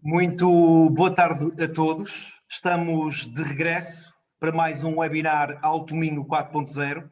Muito boa tarde a todos. Estamos de regresso para mais um webinar Alto Minho 4.0,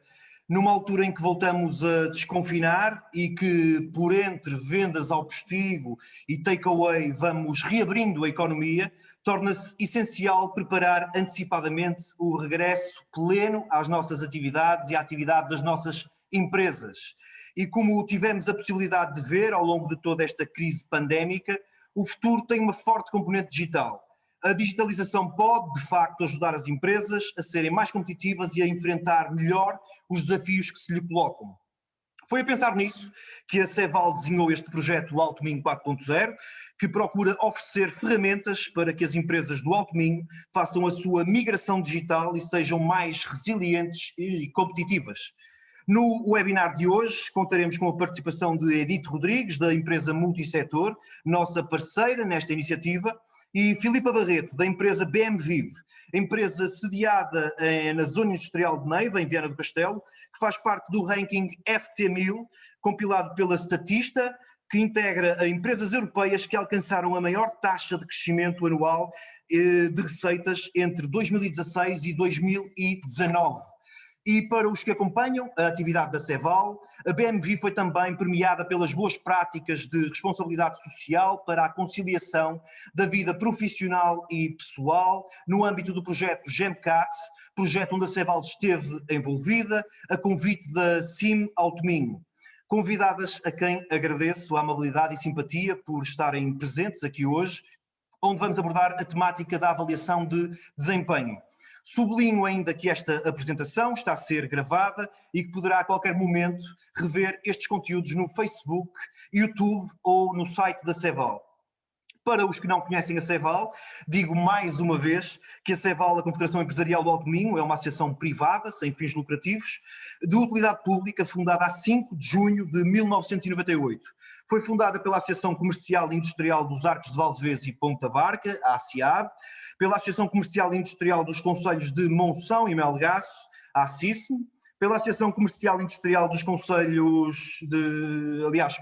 numa altura em que voltamos a desconfinar e que, por entre vendas ao postigo e takeaway, vamos reabrindo a economia, torna-se essencial preparar antecipadamente o regresso pleno às nossas atividades e à atividade das nossas empresas. E como tivemos a possibilidade de ver ao longo de toda esta crise pandémica, o futuro tem uma forte componente digital. A digitalização pode, de facto, ajudar as empresas a serem mais competitivas e a enfrentar melhor os desafios que se lhe colocam. Foi a pensar nisso que a Ceval desenhou este projeto Alto Minho 4.0, que procura oferecer ferramentas para que as empresas do Alto Minho façam a sua migração digital e sejam mais resilientes e competitivas. No webinar de hoje contaremos com a participação de Edith Rodrigues, da empresa Multissetor, nossa parceira nesta iniciativa, e Filipa Barreto, da empresa BMVive, empresa sediada na Zona Industrial de Neiva, em Viana do Castelo, que faz parte do ranking FT1000, compilado pela Statista, que integra empresas europeias que alcançaram a maior taxa de crescimento anual de receitas entre 2016 e 2019. E para os que acompanham a atividade da Ceval, a BMV foi também premiada pelas boas práticas de responsabilidade social para a conciliação da vida profissional e pessoal no âmbito do projeto GEMCAT, projeto onde a Ceval esteve envolvida, a convite da CIM Alto Minho. Convidadas a quem agradeço a amabilidade e simpatia por estarem presentes aqui hoje, onde vamos abordar a temática da avaliação de desempenho. Sublinho ainda que esta apresentação está a ser gravada e que poderá a qualquer momento rever estes conteúdos no Facebook, YouTube ou no site da Ceval. Para os que não conhecem a Ceval, digo mais uma vez que a Ceval, a Confederação Empresarial do Alto Minho, é uma associação privada, sem fins lucrativos, de utilidade pública, fundada a 5 de junho de 1998. Foi fundada pela Associação Comercial e Industrial dos Arcos de Valdevez e Ponta Barca, a ACIAB, pela Associação Comercial e Industrial dos Concelhos de Monção e Melgaço, a ACISM, pela Associação Comercial e Industrial dos Concelhos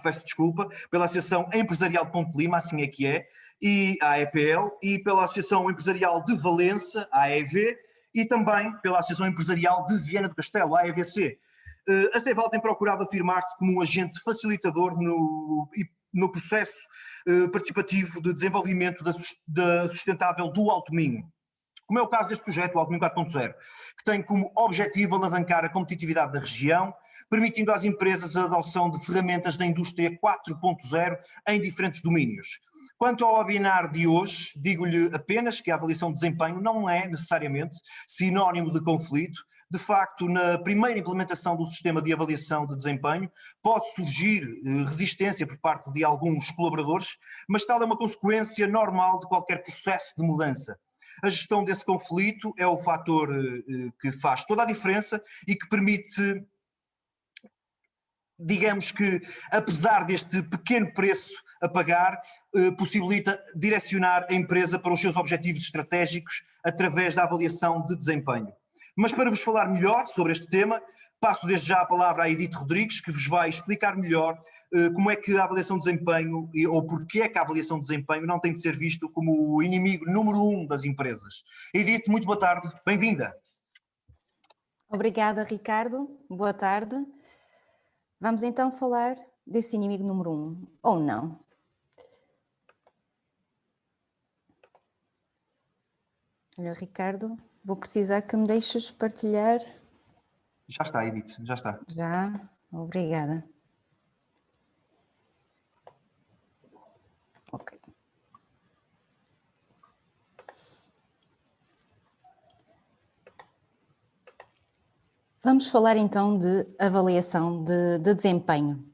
peço desculpa, pela Associação Empresarial de Ponte Lima, assim é que é, e a AEPL, e pela Associação Empresarial de Valença, a AEV, e também pela Associação Empresarial de Viana do Castelo, a AEVC. A Ceval tem procurado afirmar-se como um agente facilitador no processo participativo de desenvolvimento da sustentável do Alto Minho, como é o caso deste projeto, o Alto Minho 4.0, que tem como objetivo alavancar a competitividade da região, permitindo às empresas a adoção de ferramentas da indústria 4.0 em diferentes domínios. Quanto ao webinar de hoje, digo-lhe apenas que a avaliação de desempenho não é necessariamente sinónimo de conflito. De facto, na primeira implementação do sistema de avaliação de desempenho, pode surgir resistência por parte de alguns colaboradores, mas tal é uma consequência normal de qualquer processo de mudança. A gestão desse conflito é o fator que faz toda a diferença e que permite, digamos que, apesar deste pequeno preço a pagar, possibilita direcionar a empresa para os seus objetivos estratégicos através da avaliação de desempenho. Mas para vos falar melhor sobre este tema, passo desde já a palavra à Edith Rodrigues, que vos vai explicar melhor como é que a avaliação de desempenho, ou porque é que a avaliação de desempenho não tem de ser visto como o inimigo número 1 das empresas. Edith, muito boa tarde, bem-vinda. Obrigada, Ricardo, boa tarde. Vamos então falar desse inimigo número 1, ou não. Olha, Ricardo, vou precisar que me deixes partilhar. Já está, Edith, já está. Já, obrigada. Ok. Vamos falar então de avaliação de desempenho.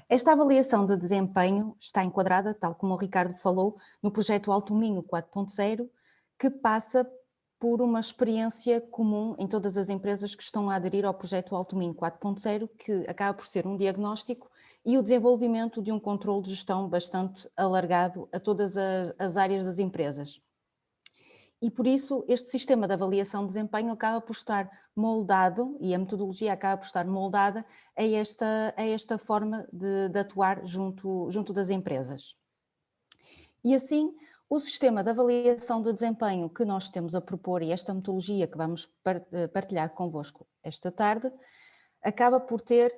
Esta avaliação de desempenho está enquadrada, tal como o Ricardo falou, no projeto Alto Minho 4.0, que passa por uma experiência comum em todas as empresas que estão a aderir ao projeto Alto Minho 4.0, que acaba por ser um diagnóstico e o desenvolvimento de um controle de gestão bastante alargado a todas as áreas das empresas. E por isso este sistema de avaliação de desempenho acaba por estar moldado, e a metodologia acaba por estar moldada a esta forma de atuar junto das empresas. E assim, O sistema de avaliação de desempenho que nós temos a propor e esta metodologia que vamos partilhar convosco esta tarde, acaba por ter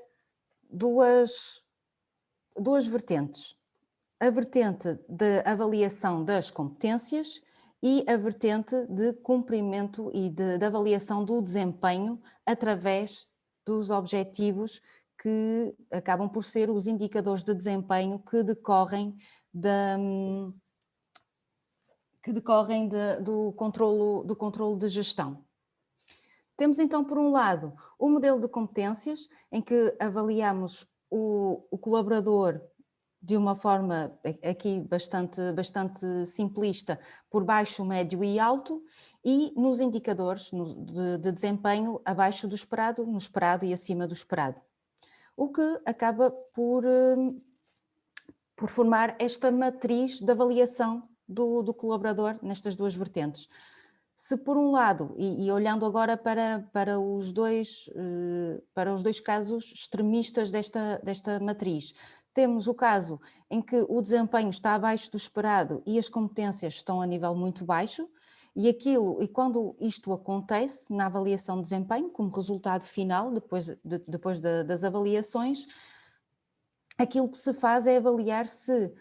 duas vertentes. A vertente de avaliação das competências e a vertente de cumprimento e de avaliação do desempenho através dos objetivos que acabam por ser os indicadores de desempenho que decorrem do controlo de gestão. Temos então, por um lado, o modelo de competências, em que avaliamos o colaborador de uma forma aqui bastante simplista, por baixo, médio e alto, e nos indicadores de desempenho abaixo do esperado, no esperado e acima do esperado. O que acaba por formar esta matriz de avaliação do colaborador nestas duas vertentes. Se por um lado, e olhando agora para os dois casos extremistas desta matriz, temos o caso em que o desempenho está abaixo do esperado e as competências estão a nível muito baixo, e quando isto acontece na avaliação de desempenho, como resultado final, depois das avaliações, aquilo que se faz é avaliar se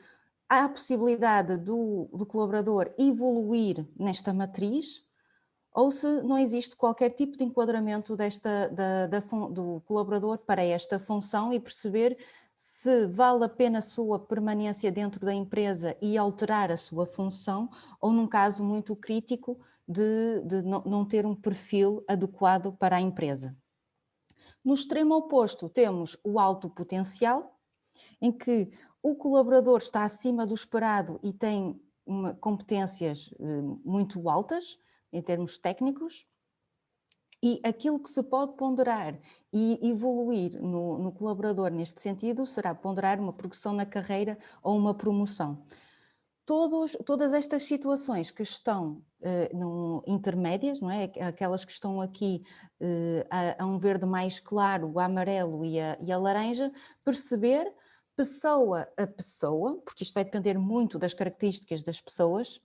há a possibilidade do colaborador evoluir nesta matriz ou se não existe qualquer tipo de enquadramento do colaborador para esta função e perceber se vale a pena a sua permanência dentro da empresa e alterar a sua função, ou num caso muito crítico de não ter um perfil adequado para a empresa. No extremo oposto temos o alto potencial, em que o colaborador está acima do esperado e tem competências muito altas em termos técnicos, e aquilo que se pode ponderar e evoluir no colaborador neste sentido será ponderar uma progressão na carreira ou uma promoção. Todas estas situações que estão intermédias, não é? Aquelas que estão aqui a um verde mais claro, o amarelo e a laranja, perceber pessoa a pessoa, porque isto vai depender muito das características das pessoas,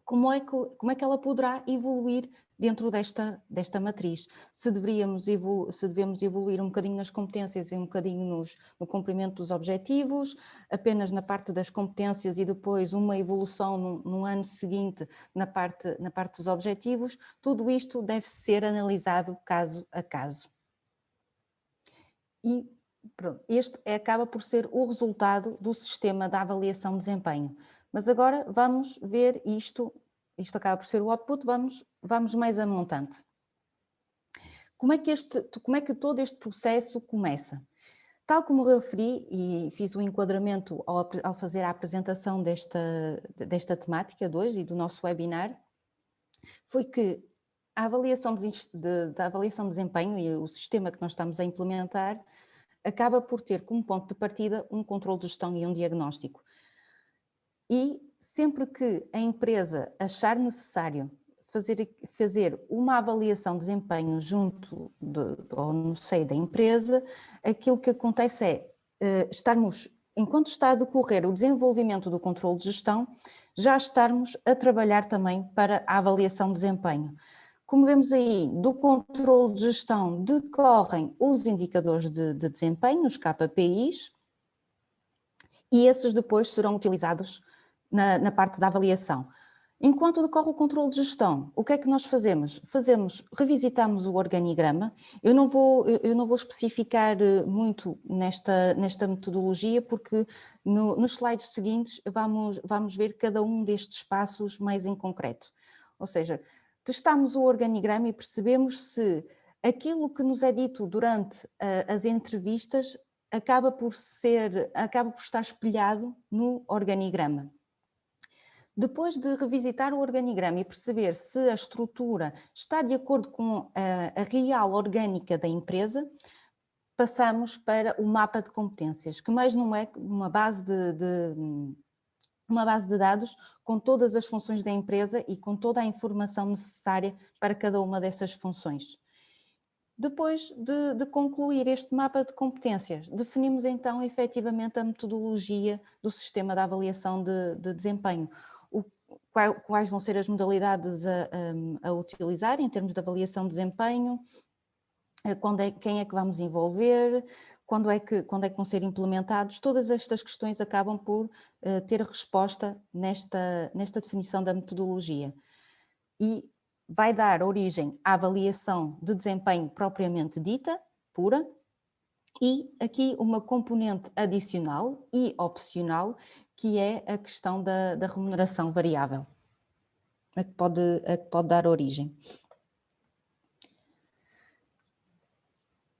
como é que ela poderá evoluir dentro desta matriz. Se devemos evoluir um bocadinho nas competências e um bocadinho no cumprimento dos objetivos, apenas na parte das competências e depois uma evolução no ano seguinte na parte dos objetivos, tudo isto deve ser analisado caso a caso. E pronto, este acaba por ser o resultado do sistema de avaliação de desempenho. Mas agora vamos ver isto acaba por ser o output, vamos mais a montante. Como é que todo este processo começa? Tal como referi e fiz o enquadramento ao fazer a apresentação desta temática de hoje e do nosso webinar, foi que a avaliação de desempenho e o sistema que nós estamos a implementar acaba por ter como ponto de partida um controle de gestão e um diagnóstico. E sempre que a empresa achar necessário fazer uma avaliação de desempenho junto ou no seio da empresa, aquilo que acontece é enquanto está a decorrer o desenvolvimento do controle de gestão, já estarmos a trabalhar também para a avaliação de desempenho. Como vemos aí, do controle de gestão decorrem os indicadores de desempenho, os KPIs, e esses depois serão utilizados na parte da avaliação. Enquanto decorre o controle de gestão, o que é que nós fazemos? Revisitamos o organigrama. Eu não vou especificar muito nesta metodologia, porque nos slides seguintes vamos ver cada um destes passos mais em concreto. Ou seja, testamos o organigrama e percebemos se aquilo que nos é dito durante as entrevistas acaba por estar espelhado no organigrama. Depois de revisitar o organigrama e perceber se a estrutura está de acordo com a real orgânica da empresa, passamos para o mapa de competências, que mais não é uma base de dados com todas as funções da empresa e com toda a informação necessária para cada uma dessas funções. Depois de concluir este mapa de competências, definimos então efetivamente a metodologia do sistema de avaliação de desempenho. quais vão ser as modalidades a utilizar em termos de avaliação de desempenho, quem é que vamos envolver, quando é que vão ser implementados. Todas estas questões acabam por ter resposta nesta definição da metodologia. E vai dar origem à avaliação de desempenho propriamente dita, pura, e aqui uma componente adicional e opcional, que é a questão da remuneração variável, a que pode dar origem.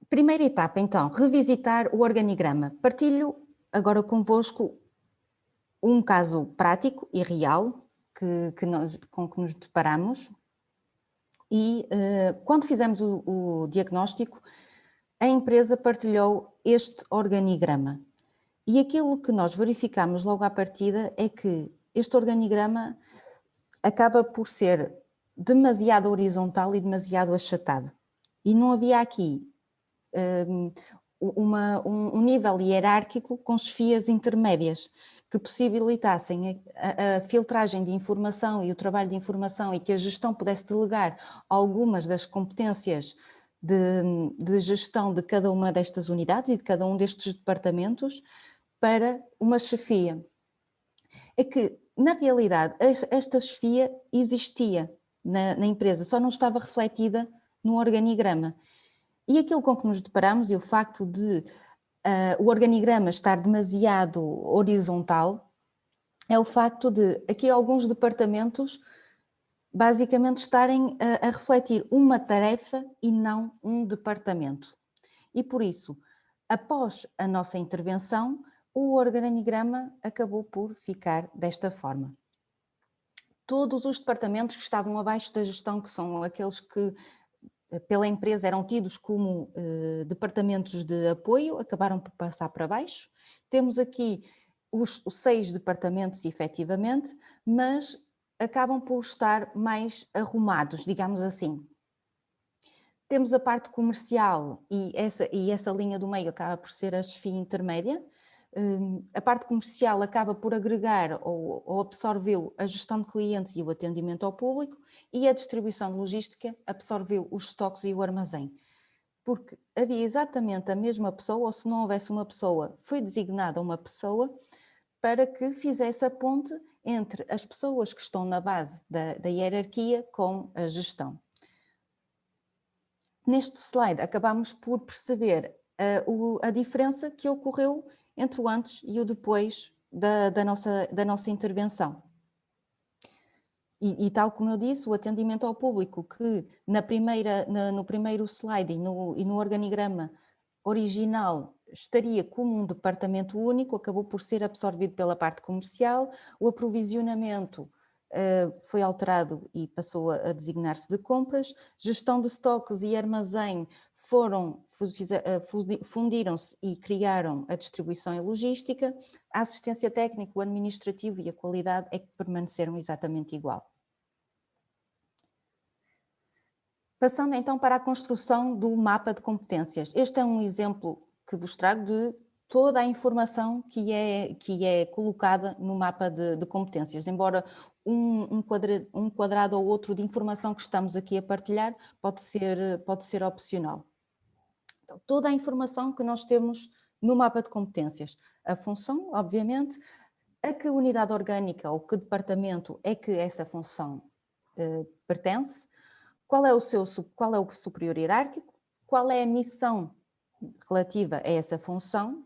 Primeira etapa, então, revisitar o organigrama. Partilho agora convosco um caso prático e real com que nos deparamos. E quando fizemos o diagnóstico, a empresa partilhou este organigrama. E aquilo que nós verificamos logo à partida é que este organigrama acaba por ser demasiado horizontal e demasiado achatado. E não havia aqui um nível hierárquico com chefias intermédias que possibilitassem a filtragem de informação e o trabalho de informação, e que a gestão pudesse delegar algumas das competências de gestão de cada uma destas unidades e de cada um destes departamentos para uma chefia. É que, na realidade, esta chefia existia na empresa, só não estava refletida no organigrama. E aquilo com que nos deparamos, e o facto de o organigrama estar demasiado horizontal, é o facto de aqui alguns departamentos basicamente estarem a refletir uma tarefa e não um departamento. E por isso, após a nossa intervenção, o organigrama acabou por ficar desta forma. Todos os departamentos que estavam abaixo da gestão, que são aqueles que pela empresa eram tidos como departamentos de apoio, acabaram por passar para baixo. Temos aqui os 6 departamentos, efetivamente, mas acabam por estar mais arrumados, digamos assim. Temos a parte comercial e essa linha do meio acaba por ser a chefia intermédia. A parte comercial acaba por agregar ou absorveu a gestão de clientes e o atendimento ao público, e a distribuição de logística absorveu os estoques e o armazém. Porque havia exatamente a mesma pessoa, ou se não houvesse uma pessoa, foi designada uma pessoa para que fizesse a ponte entre as pessoas que estão na base da hierarquia com a gestão. Neste slide acabamos por perceber a diferença que ocorreu entre o antes e o depois da nossa intervenção. E tal como eu disse, o atendimento ao público, que no primeiro slide e no organigrama original estaria como um departamento único, acabou por ser absorvido pela parte comercial. O aprovisionamento foi alterado e passou a designar-se de compras. Gestão de estoques e armazém fundiram-se e criaram a distribuição e logística. A assistência técnica, o administrativo e a qualidade é que permaneceram exatamente igual. Passando então para a construção do mapa de competências. Este é um exemplo que vos trago de toda a informação que é colocada no mapa de competências. Embora um quadrado ou outro de informação que estamos aqui a partilhar pode ser opcional. Então, toda a informação que nós temos no mapa de competências. A função, obviamente, a que unidade orgânica ou que departamento é que essa função pertence, qual é o superior hierárquico, qual é a missão relativa a essa função.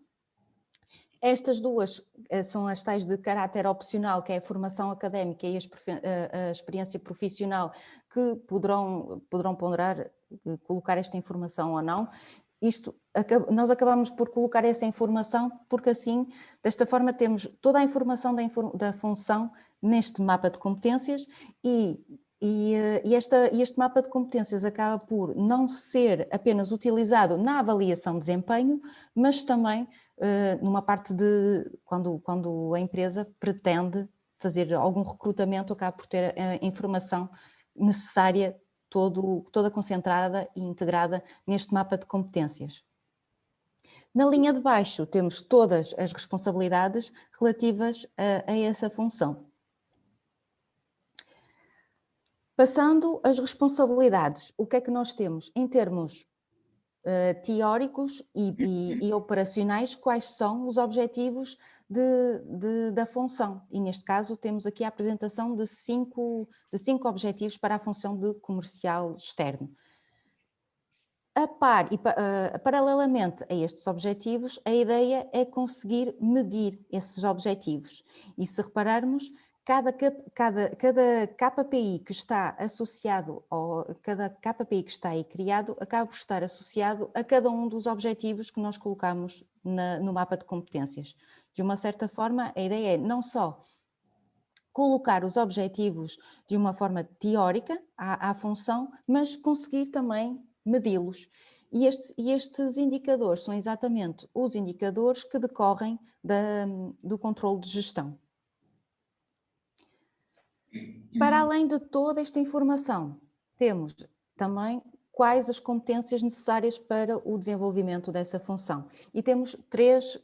Estas duas são as tais de caráter opcional, que é a formação académica e a experiência profissional, que poderão ponderar, colocar esta informação ou não. Nós acabamos por colocar essa informação porque assim, desta forma, temos toda a informação da função neste mapa de competências e este mapa de competências acaba por não ser apenas utilizado na avaliação de desempenho, mas também numa parte de quando a empresa pretende fazer algum recrutamento, acaba por ter a informação necessária toda concentrada e integrada neste mapa de competências. Na linha de baixo temos todas as responsabilidades relativas a essa função. Passando as responsabilidades, o que é que nós temos em termos teóricos e operacionais, quais são os objetivos da função? E neste caso temos aqui a apresentação de cinco objetivos para a função de comercial externo. A par e paralelamente a estes objetivos, a ideia é conseguir medir esses objetivos. E se repararmos, cada KPI que está associado, ou cada KPI que está aí criado, acaba por estar associado a cada um dos objetivos que nós colocamos no mapa de competências. De uma certa forma, a ideia é não só colocar os objetivos de uma forma teórica à função, mas conseguir também medi-los. E estes indicadores são exatamente os indicadores que decorrem do controle de gestão. Para além de toda esta informação, temos também quais as competências necessárias para o desenvolvimento dessa função. E temos três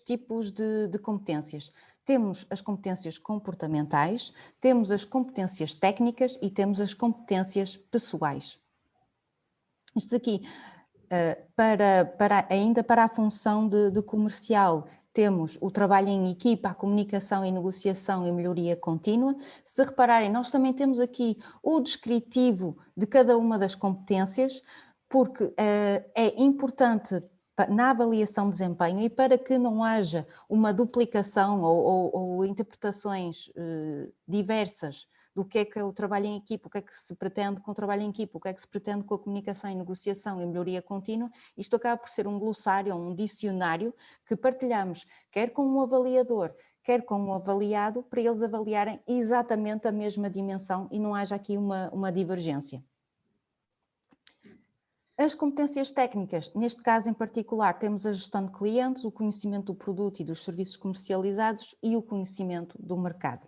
tipos de competências. Temos as competências comportamentais, temos as competências técnicas e temos as competências pessoais. Isto aqui, ainda para a função de comercial, temos o trabalho em equipa, a comunicação e negociação e melhoria contínua. Se repararem, nós também temos aqui o descritivo de cada uma das competências, porque é importante na avaliação de desempenho e para que não haja uma duplicação ou interpretações diversas do que é o trabalho em equipa, o que é que se pretende com o trabalho em equipa, o que é que se pretende com a comunicação e negociação e melhoria contínua. Isto acaba por ser um glossário, um dicionário que partilhamos, quer com um avaliador, quer com um avaliado, para eles avaliarem exatamente a mesma dimensão e não haja aqui uma divergência. As competências técnicas, neste caso em particular, temos a gestão de clientes, o conhecimento do produto e dos serviços comercializados e o conhecimento do mercado.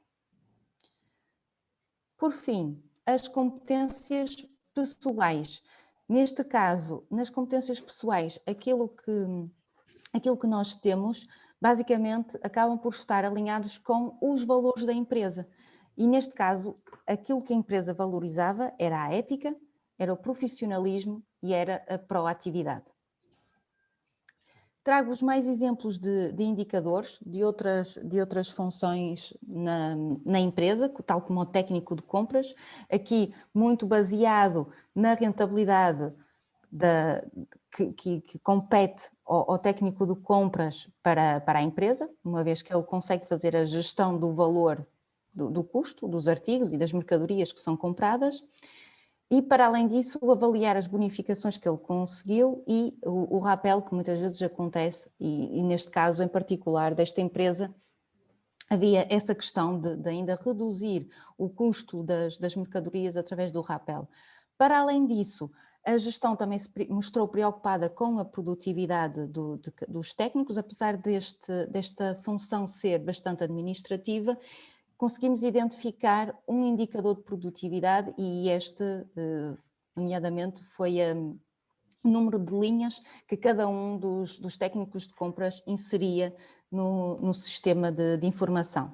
Por fim, as competências pessoais. Neste caso, nas competências pessoais, aquilo que nós temos, basicamente, acabam por estar alinhados com os valores da empresa. E neste caso, aquilo que a empresa valorizava era a ética, era o profissionalismo e era a proatividade. Trago-vos mais exemplos de indicadores de outras funções na empresa, tal como o técnico de compras, aqui muito baseado na rentabilidade que compete ao técnico de compras para a empresa, uma vez que ele consegue fazer a gestão do valor do custo dos artigos e das mercadorias que são compradas. E, para além disso, avaliar as bonificações que ele conseguiu e o rappel, que muitas vezes acontece, e neste caso em particular desta empresa, havia essa questão de ainda reduzir o custo das mercadorias através do rappel. Para além disso, a gestão também se mostrou preocupada com a produtividade dos técnicos, apesar desta função ser bastante administrativa. Conseguimos identificar um indicador de produtividade e este, nomeadamente, foi o número de linhas que cada um dos técnicos de compras inseria no sistema de informação.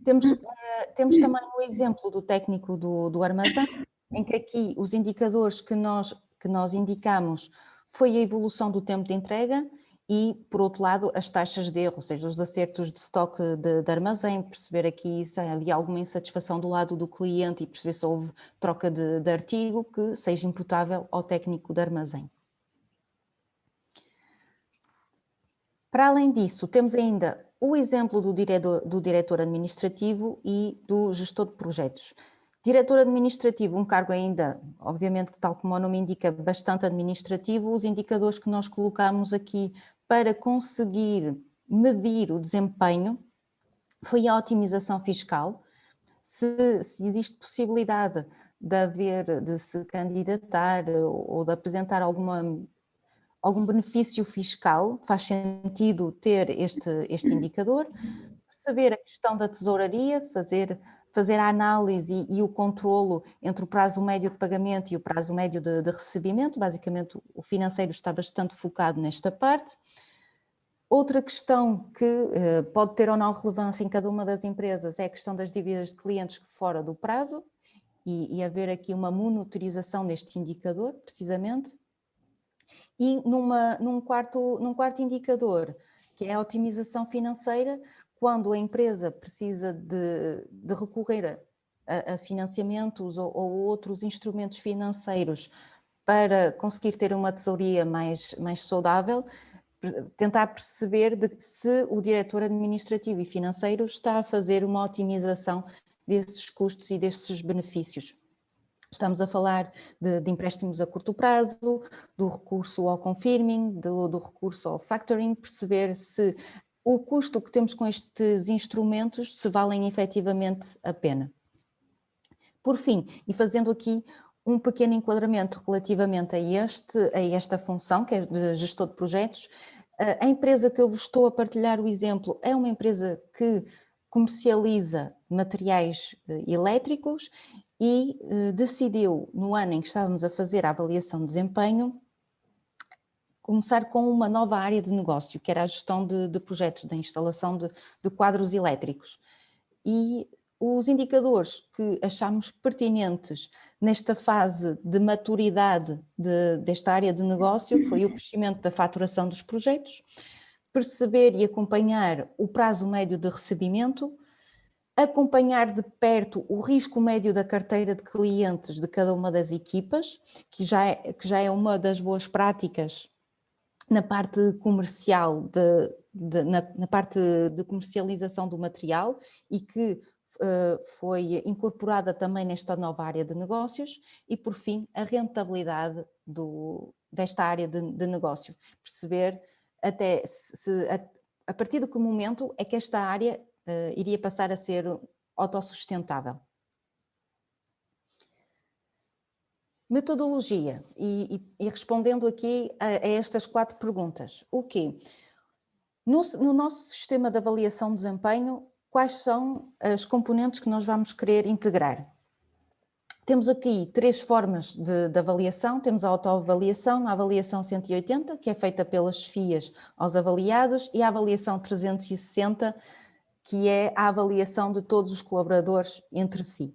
Temos também o exemplo do técnico do armazém, em que aqui os indicadores que nós indicamos foi a evolução do tempo de entrega e, por outro lado, as taxas de erro, ou seja, os acertos de estoque de armazém, perceber aqui se havia alguma insatisfação do lado do cliente e perceber se houve troca de artigo que seja imputável ao técnico de armazém. Para além disso, temos ainda o exemplo do diretor administrativo e do gestor de projetos. Diretor administrativo, um cargo ainda, obviamente, tal como o nome indica, bastante administrativo. Os indicadores que nós colocamos aqui para conseguir medir o desempenho foi a otimização fiscal. Se existe possibilidade de se candidatar ou de apresentar algum benefício fiscal, faz sentido ter este indicador. Saber a questão da tesouraria, fazer a análise e o controlo entre o prazo médio de pagamento e o prazo médio de recebimento. Basicamente, o financeiro está bastante focado nesta parte. Outra questão que pode ter ou não relevância em cada uma das empresas é a questão das dívidas de clientes fora do prazo e haver aqui uma monitorização deste indicador, precisamente. E num quarto indicador, que é a otimização financeira, quando a empresa precisa de recorrer a financiamentos ou outros instrumentos financeiros para conseguir ter uma tesouraria mais saudável, tentar perceber se o diretor administrativo e financeiro está a fazer uma otimização desses custos e desses benefícios. Estamos a falar de empréstimos a curto prazo, do recurso ao confirming, do recurso ao factoring, perceber se o custo que temos com estes instrumentos se valem efetivamente a pena. Por fim, e fazendo aqui um pequeno enquadramento relativamente a esta função, que é de gestor de projetos, a empresa que eu vos estou a partilhar o exemplo é uma empresa que comercializa materiais elétricos e decidiu, no ano em que estávamos a fazer a avaliação de desempenho, começar com uma nova área de negócio, que era a gestão de projetos, da instalação de quadros elétricos. E os indicadores que achamos pertinentes nesta fase de maturidade desta área de negócio foi o crescimento da faturação dos projetos, perceber e acompanhar o prazo médio de recebimento, acompanhar de perto o risco médio da carteira de clientes de cada uma das equipas, que já é uma das boas práticas na parte comercial, na parte de comercialização do material e que foi incorporada também nesta nova área de negócios e, por fim, a rentabilidade desta área de negócio. Perceber até a partir de que momento é que esta área iria passar a ser autossustentável. Metodologia, e respondendo aqui a estas 4 perguntas. O quê? No nosso sistema de avaliação de desempenho, quais são as componentes que nós vamos querer integrar? Temos aqui 3 formas de avaliação. Temos a autoavaliação, a avaliação 180, que é feita pelas FIAs aos avaliados, e a avaliação 360, que é a avaliação de todos os colaboradores entre si.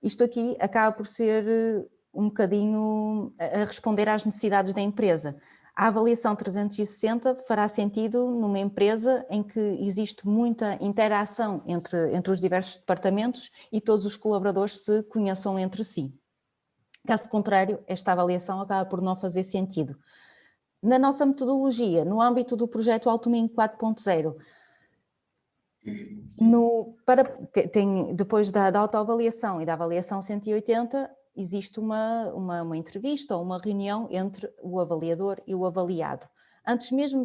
Isto aqui acaba por ser um bocadinho a responder às necessidades da empresa. A avaliação 360 fará sentido numa empresa em que existe muita interação entre os diversos departamentos e todos os colaboradores se conheçam entre si. Caso contrário, esta avaliação acaba por não fazer sentido. Na nossa metodologia, no âmbito do projeto Altuming 4.0, depois da autoavaliação e da avaliação 180, existe uma entrevista ou uma reunião entre o avaliador e o avaliado. Antes mesmo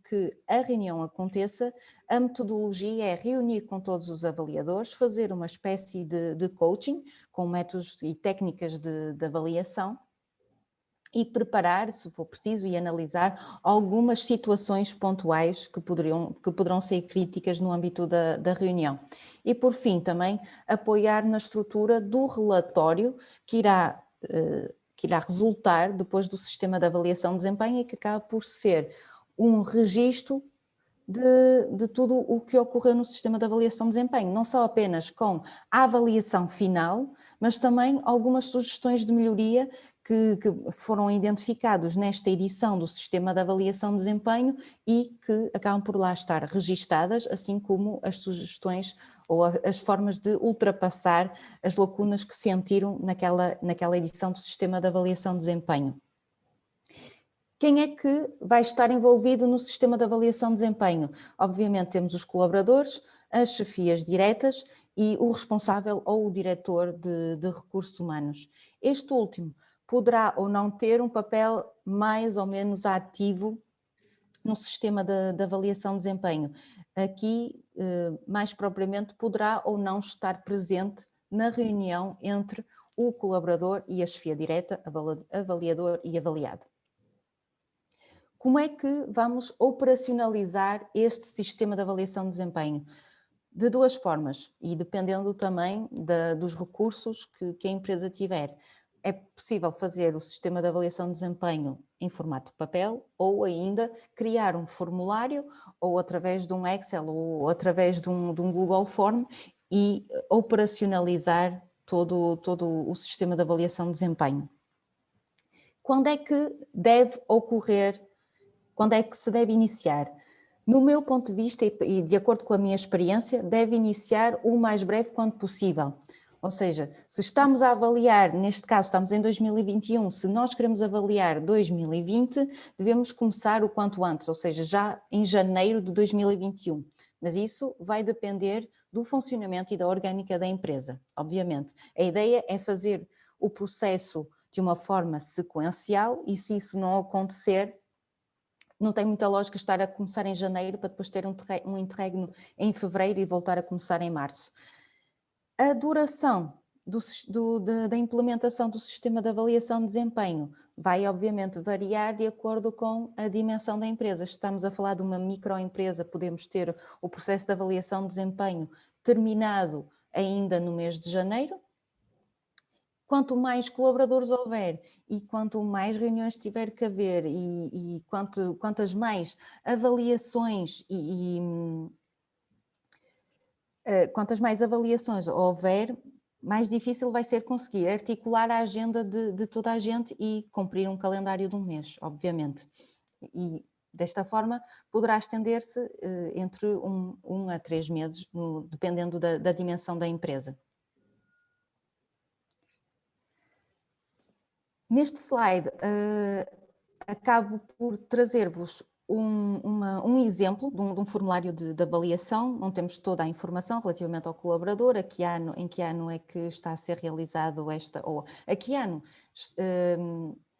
que a reunião aconteça, a metodologia é reunir com todos os avaliadores, fazer uma espécie de coaching com métodos e técnicas de avaliação e preparar, se for preciso, e analisar algumas situações pontuais que poderão ser críticas no âmbito da reunião. E, por fim, também apoiar na estrutura do relatório que irá resultar depois do sistema de avaliação de desempenho e que acaba por ser um registro de tudo o que ocorreu no sistema de avaliação de desempenho, não só apenas com a avaliação final, mas também algumas sugestões de melhoria que foram identificados nesta edição do sistema de avaliação de desempenho e que acabam por lá estar registadas, assim como as sugestões ou as formas de ultrapassar as lacunas que sentiram naquela edição do sistema de avaliação de desempenho. Quem é que vai estar envolvido no sistema de avaliação de desempenho? Obviamente temos os colaboradores, as chefias diretas e o responsável ou o diretor de recursos humanos. Este último poderá ou não ter um papel mais ou menos ativo no sistema de avaliação de desempenho. Aqui, mais propriamente, poderá ou não estar presente na reunião entre o colaborador e a chefia direta, avaliador e avaliado. Como é que vamos operacionalizar este sistema de avaliação de desempenho? De 2 formas, e dependendo também dos recursos que a empresa tiver. É possível fazer o sistema de avaliação de desempenho em formato de papel ou ainda criar um formulário ou através de um Excel ou através de um Google Form e operacionalizar todo o sistema de avaliação de desempenho. Quando é que deve ocorrer, quando é que se deve iniciar? No meu ponto de vista e de acordo com a minha experiência, deve iniciar o mais breve quanto possível. Ou seja, se estamos a avaliar, neste caso estamos em 2021, se nós queremos avaliar 2020, devemos começar o quanto antes, ou seja, já em janeiro de 2021. Mas isso vai depender do funcionamento e da orgânica da empresa, obviamente. A ideia é fazer o processo de uma forma sequencial e se isso não acontecer, não tem muita lógica estar a começar em janeiro para depois ter um interregno em fevereiro e voltar a começar em março. A duração da implementação do sistema de avaliação de desempenho vai obviamente variar de acordo com a dimensão da empresa. Estamos a falar de uma microempresa, podemos ter o processo de avaliação de desempenho terminado ainda no mês de janeiro. Quanto mais colaboradores houver e quanto mais reuniões tiver que haver e quantas mais avaliações quantas mais avaliações houver, mais difícil vai ser conseguir articular a agenda de toda a gente e cumprir um calendário de um mês, obviamente. E desta forma poderá estender-se entre 1 a 3 meses, dependendo da dimensão da empresa. Neste slide, acabo por trazer-vos um exemplo de um formulário de avaliação, onde temos toda a informação relativamente ao colaborador, em que ano é que está a ser realizado ou a que ano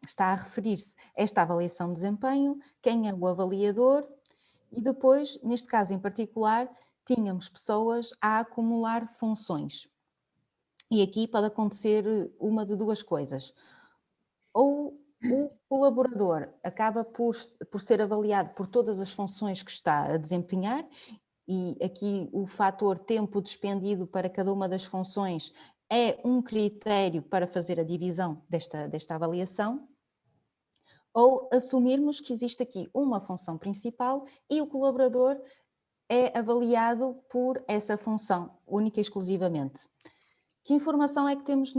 está a referir-se esta avaliação de desempenho, quem é o avaliador e depois, neste caso em particular, tínhamos pessoas a acumular funções. E aqui pode acontecer uma de duas coisas. Ou o colaborador acaba por ser avaliado por todas as funções que está a desempenhar e aqui o fator tempo despendido para cada uma das funções é um critério para fazer a divisão desta avaliação, ou assumirmos que existe aqui uma função principal e o colaborador é avaliado por essa função, única e exclusivamente. Que informação é que temos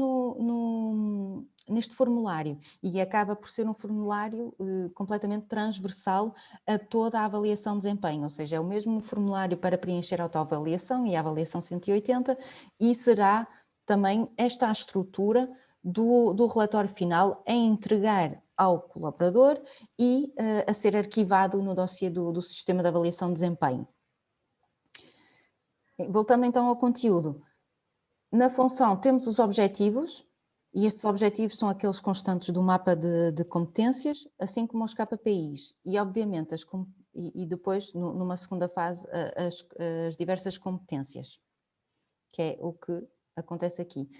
neste formulário? E acaba por ser um formulário completamente transversal a toda a avaliação de desempenho, ou seja, é o mesmo formulário para preencher a autoavaliação e a avaliação 180 e será também esta a estrutura do relatório final a entregar ao colaborador e a ser arquivado no dossiê do sistema de avaliação de desempenho. Voltando então ao conteúdo. Na função temos os objetivos, e estes objetivos são aqueles constantes do mapa de competências, assim como os KPIs. E obviamente, e depois, numa segunda fase, as diversas competências, que é o que acontece aqui.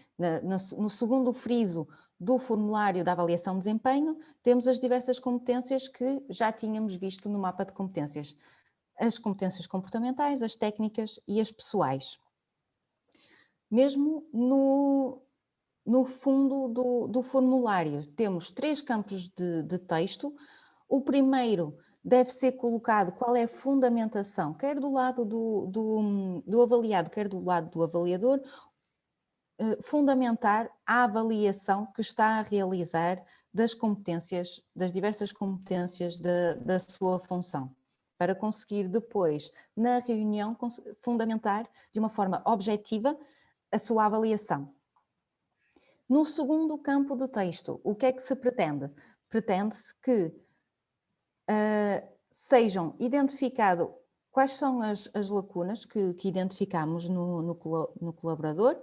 No segundo friso do formulário da avaliação de desempenho, temos as diversas competências que já tínhamos visto no mapa de competências. As competências comportamentais, as técnicas e as pessoais. Mesmo no fundo do formulário, temos 3 campos de texto. O primeiro deve ser colocado qual é a fundamentação, quer do lado do avaliado, quer do lado do avaliador, fundamentar a avaliação que está a realizar das competências, das diversas competências da sua função, para conseguir depois, na reunião, fundamentar de uma forma objetiva a sua avaliação. No segundo campo do texto, o que é que se pretende? Pretende-se que sejam identificadas quais são as lacunas que identificamos no colaborador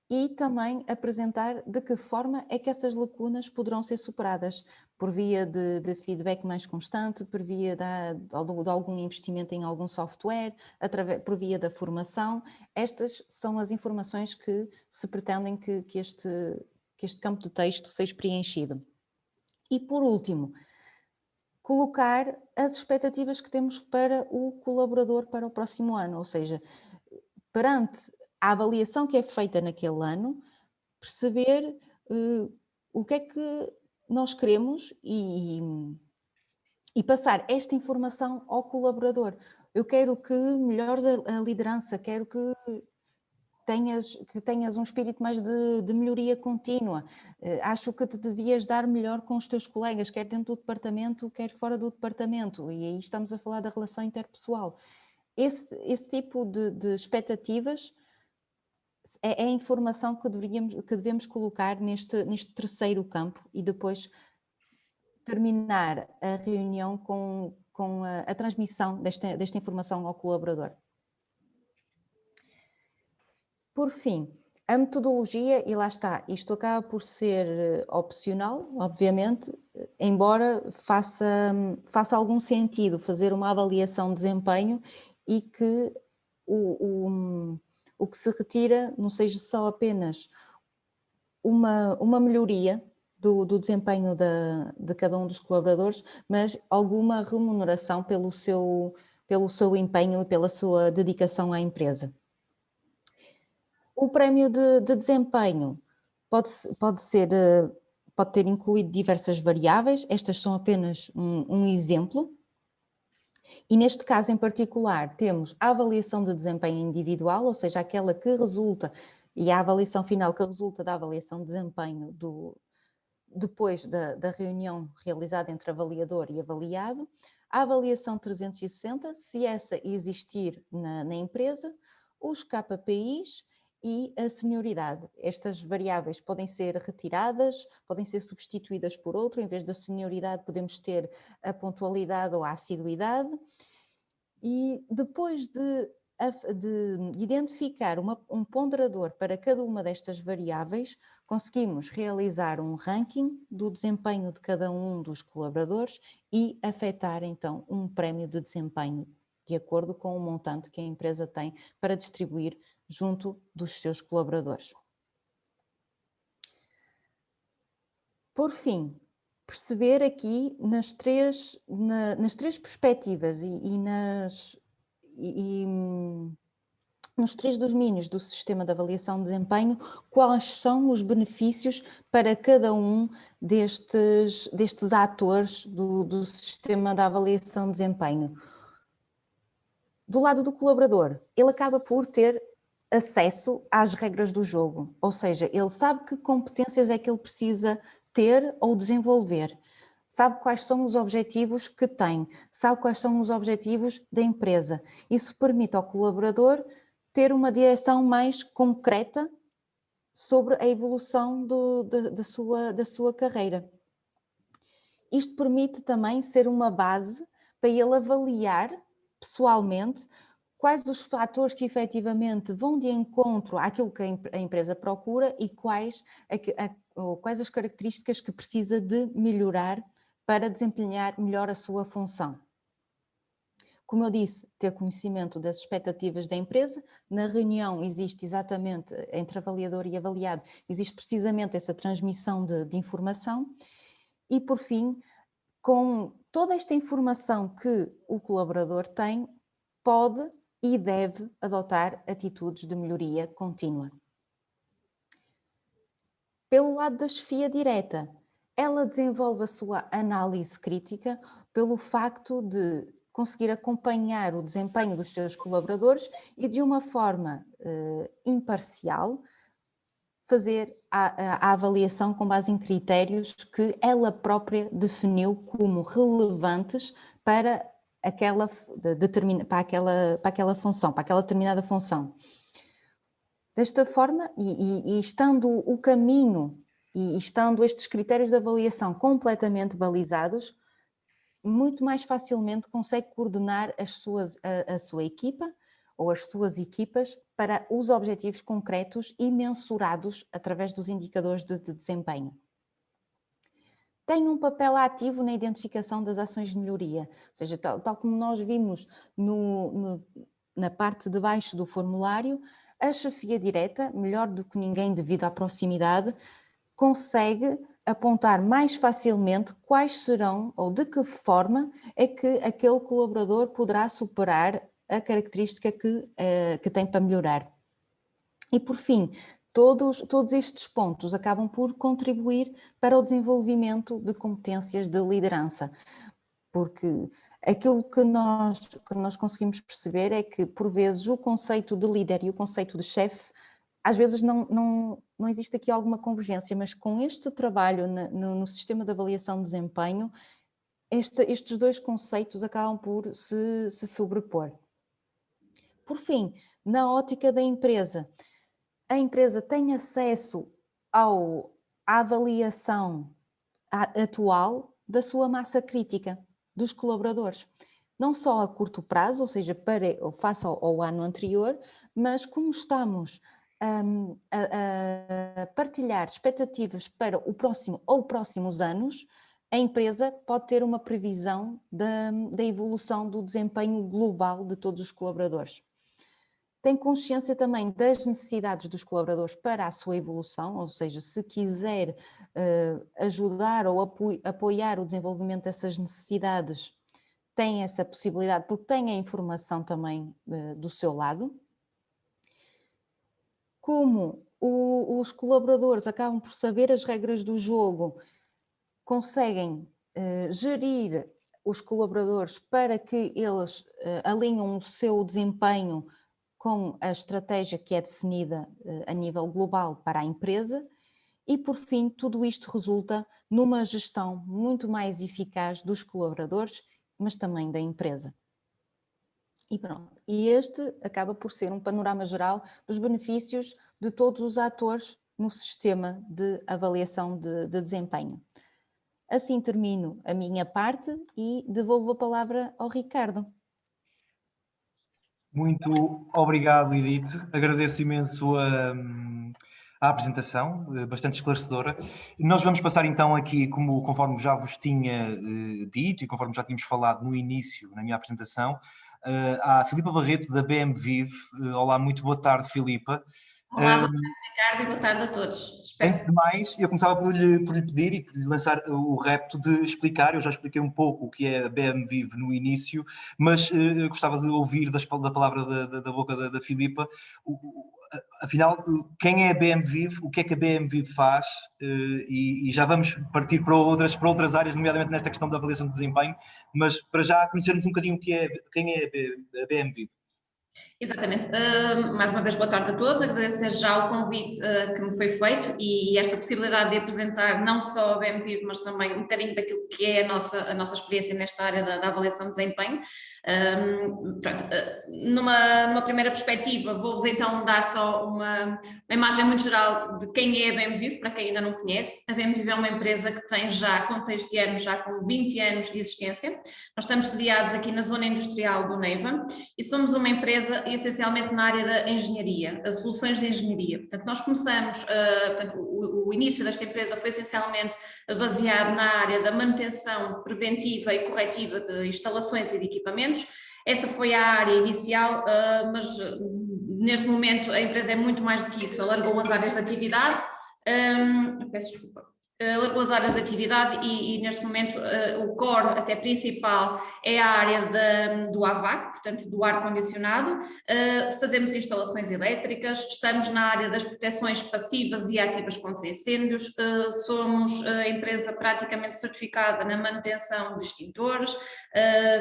e também apresentar de que forma é que essas lacunas poderão ser superadas, por via de feedback mais constante, por via de algum investimento em algum software, por via da formação. Estas são as informações que se pretendem que este campo de texto seja preenchido. E por último, colocar as expectativas que temos para o colaborador para o próximo ano, ou seja, perante a avaliação que é feita naquele ano, perceber o que é que nós queremos e passar esta informação ao colaborador. Eu quero que melhores a liderança, quero que tenhas um espírito mais de melhoria contínua. Acho que te devias dar melhor com os teus colegas, quer dentro do departamento, quer fora do departamento. E aí estamos a falar da relação interpessoal. Esse tipo de expectativas é a informação que devemos colocar neste terceiro campo e depois terminar a reunião com a transmissão desta informação ao colaborador. Por fim, a metodologia, e lá está, isto acaba por ser opcional, obviamente, embora faça algum sentido fazer uma avaliação de desempenho e que o que se retira não seja só apenas uma melhoria do desempenho de cada um dos colaboradores, mas alguma remuneração pelo seu empenho e pela sua dedicação à empresa. O prémio de desempenho pode ter incluído diversas variáveis, estas são apenas um exemplo. E neste caso em particular temos a avaliação de desempenho individual, ou seja, aquela que resulta, e a avaliação final que resulta da avaliação de desempenho depois da reunião realizada entre avaliador e avaliado, a avaliação 360, se essa existir na empresa, os KPIs e a senioridade. Estas variáveis podem ser retiradas, podem ser substituídas por outro, em vez da senioridade podemos ter a pontualidade ou a assiduidade, e depois de identificar um ponderador para cada uma destas variáveis, conseguimos realizar um ranking do desempenho de cada um dos colaboradores e afetar então um prémio de desempenho de acordo com o montante que a empresa tem para distribuir junto dos seus colaboradores. Por fim, perceber aqui nas três perspectivas e nos três domínios do sistema de avaliação de desempenho, quais são os benefícios para cada um destes atores do sistema de avaliação de desempenho. Do lado do colaborador, ele acaba por ter acesso às regras do jogo, ou seja, ele sabe que competências é que ele precisa ter ou desenvolver, sabe quais são os objetivos que tem, sabe quais são os objetivos da empresa. Isso permite ao colaborador ter uma direção mais concreta sobre a evolução da sua carreira. Isto permite também ser uma base para ele avaliar pessoalmente quais os fatores que efetivamente vão de encontro àquilo que a empresa procura e quais as características que precisa de melhorar para desempenhar melhor a sua função. Como eu disse, ter conhecimento das expectativas da empresa, na reunião existe exatamente, entre avaliador e avaliado, existe precisamente essa transmissão de informação e, por fim, com toda esta informação que o colaborador tem, pode e deve adotar atitudes de melhoria contínua. Pelo lado da chefia direta, ela desenvolve a sua análise crítica pelo facto de conseguir acompanhar o desempenho dos seus colaboradores e de uma forma imparcial fazer a avaliação com base em critérios que ela própria definiu como relevantes para aquela função, para aquela determinada função. Desta forma, e estando o caminho e estando estes critérios de avaliação completamente balizados, muito mais facilmente consegue coordenar a sua equipa ou as suas equipas para os objetivos concretos e mensurados através dos indicadores de desempenho. Tem um papel ativo na identificação das ações de melhoria, ou seja, tal como nós vimos na parte de baixo do formulário, a chefia direta, melhor do que ninguém devido à proximidade, consegue apontar mais facilmente quais serão ou de que forma é que aquele colaborador poderá superar a característica que tem para melhorar. E por fim, todos estes pontos acabam por contribuir para o desenvolvimento de competências de liderança, porque aquilo que nós conseguimos perceber é que, por vezes, o conceito de líder e o conceito de chefe às vezes não existe aqui alguma convergência, mas com este trabalho no sistema de avaliação de desempenho, estes dois conceitos acabam por se sobrepor. Por fim, na ótica da empresa, a empresa tem acesso à avaliação atual da sua massa crítica, dos colaboradores. Não só a curto prazo, ou seja, face ao ano anterior, mas como estamos a partilhar expectativas para o próximo ou próximos anos, a empresa pode ter uma previsão da evolução do desempenho global de todos os colaboradores. Tem consciência também das necessidades dos colaboradores para a sua evolução, ou seja, se quiser ajudar ou apoiar o desenvolvimento dessas necessidades, tem essa possibilidade, porque tem a informação também do seu lado. Como os colaboradores acabam por saber as regras do jogo, conseguem gerir os colaboradores para que eles alinham o seu desempenho com a estratégia que é definida a nível global para a empresa e, por fim, tudo isto resulta numa gestão muito mais eficaz dos colaboradores, mas também da empresa. E pronto, e este acaba por ser um panorama geral dos benefícios de todos os atores no sistema de avaliação de desempenho. Assim termino a minha parte e devolvo a palavra ao Ricardo. Muito obrigado, Edith. Agradeço imenso a apresentação, bastante esclarecedora. Nós vamos passar então aqui, conforme já vos tinha dito e conforme já tínhamos falado no início, na minha apresentação, à Filipa Barreto, da BMVive. Olá, muito boa tarde, Filipa. Olá, boa tarde, Ricardo, e boa tarde a todos. Antes de mais, eu começava por lhe pedir e por lhe lançar o repto de explicar. Eu já expliquei um pouco o que é a BMVive no início, mas eu gostava de ouvir da palavra da boca da Filipa, afinal, quem é a BMVive, o que é que a BMVive faz, e já vamos partir para outras áreas, nomeadamente nesta questão da avaliação de desempenho, mas para já conhecermos um bocadinho quem é a BMVive. Exatamente. Mais uma vez, boa tarde a todos. Agradeço desde já o convite que me foi feito e esta possibilidade de apresentar não só a BMVive, mas também um bocadinho daquilo que é a nossa experiência nesta área da avaliação de desempenho. Numa primeira perspectiva, vou-vos então dar só uma imagem muito geral de quem é a BMVive, para quem ainda não conhece. A BMVive é uma empresa que tem já contexto de anos, já com 20 anos de existência. Nós estamos sediados aqui na zona industrial do Neiva e somos uma empresa essencialmente na área da engenharia, as soluções de engenharia. Portanto, nós começamos, o início desta empresa foi essencialmente baseado na área da manutenção preventiva e corretiva de instalações e de equipamentos. Essa foi a área inicial, mas neste momento a empresa é muito mais do que isso, alargou as áreas de atividade, peço desculpa. Alargou as áreas de atividade e neste momento o core até principal é a área do AVAC, portanto do ar-condicionado. Fazemos instalações elétricas, estamos na área das proteções passivas e ativas contra incêndios, somos a empresa praticamente certificada na manutenção de extintores,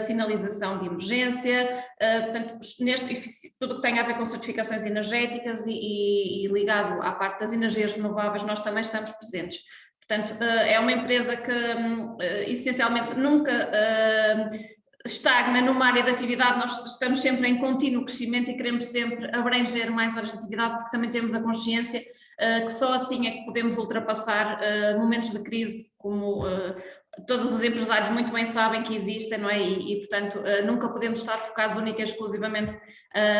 sinalização de emergência, portanto tudo que tem a ver com certificações energéticas e ligado à parte das energias renováveis nós também estamos presentes. Portanto, é uma empresa que essencialmente nunca estagna numa área de atividade, nós estamos sempre em contínuo crescimento e queremos sempre abranger mais áreas de atividade porque também temos a consciência que só assim é que podemos ultrapassar momentos de crise como todos os empresários muito bem sabem que existem, não é? Portanto, nunca podemos estar focados única e exclusivamente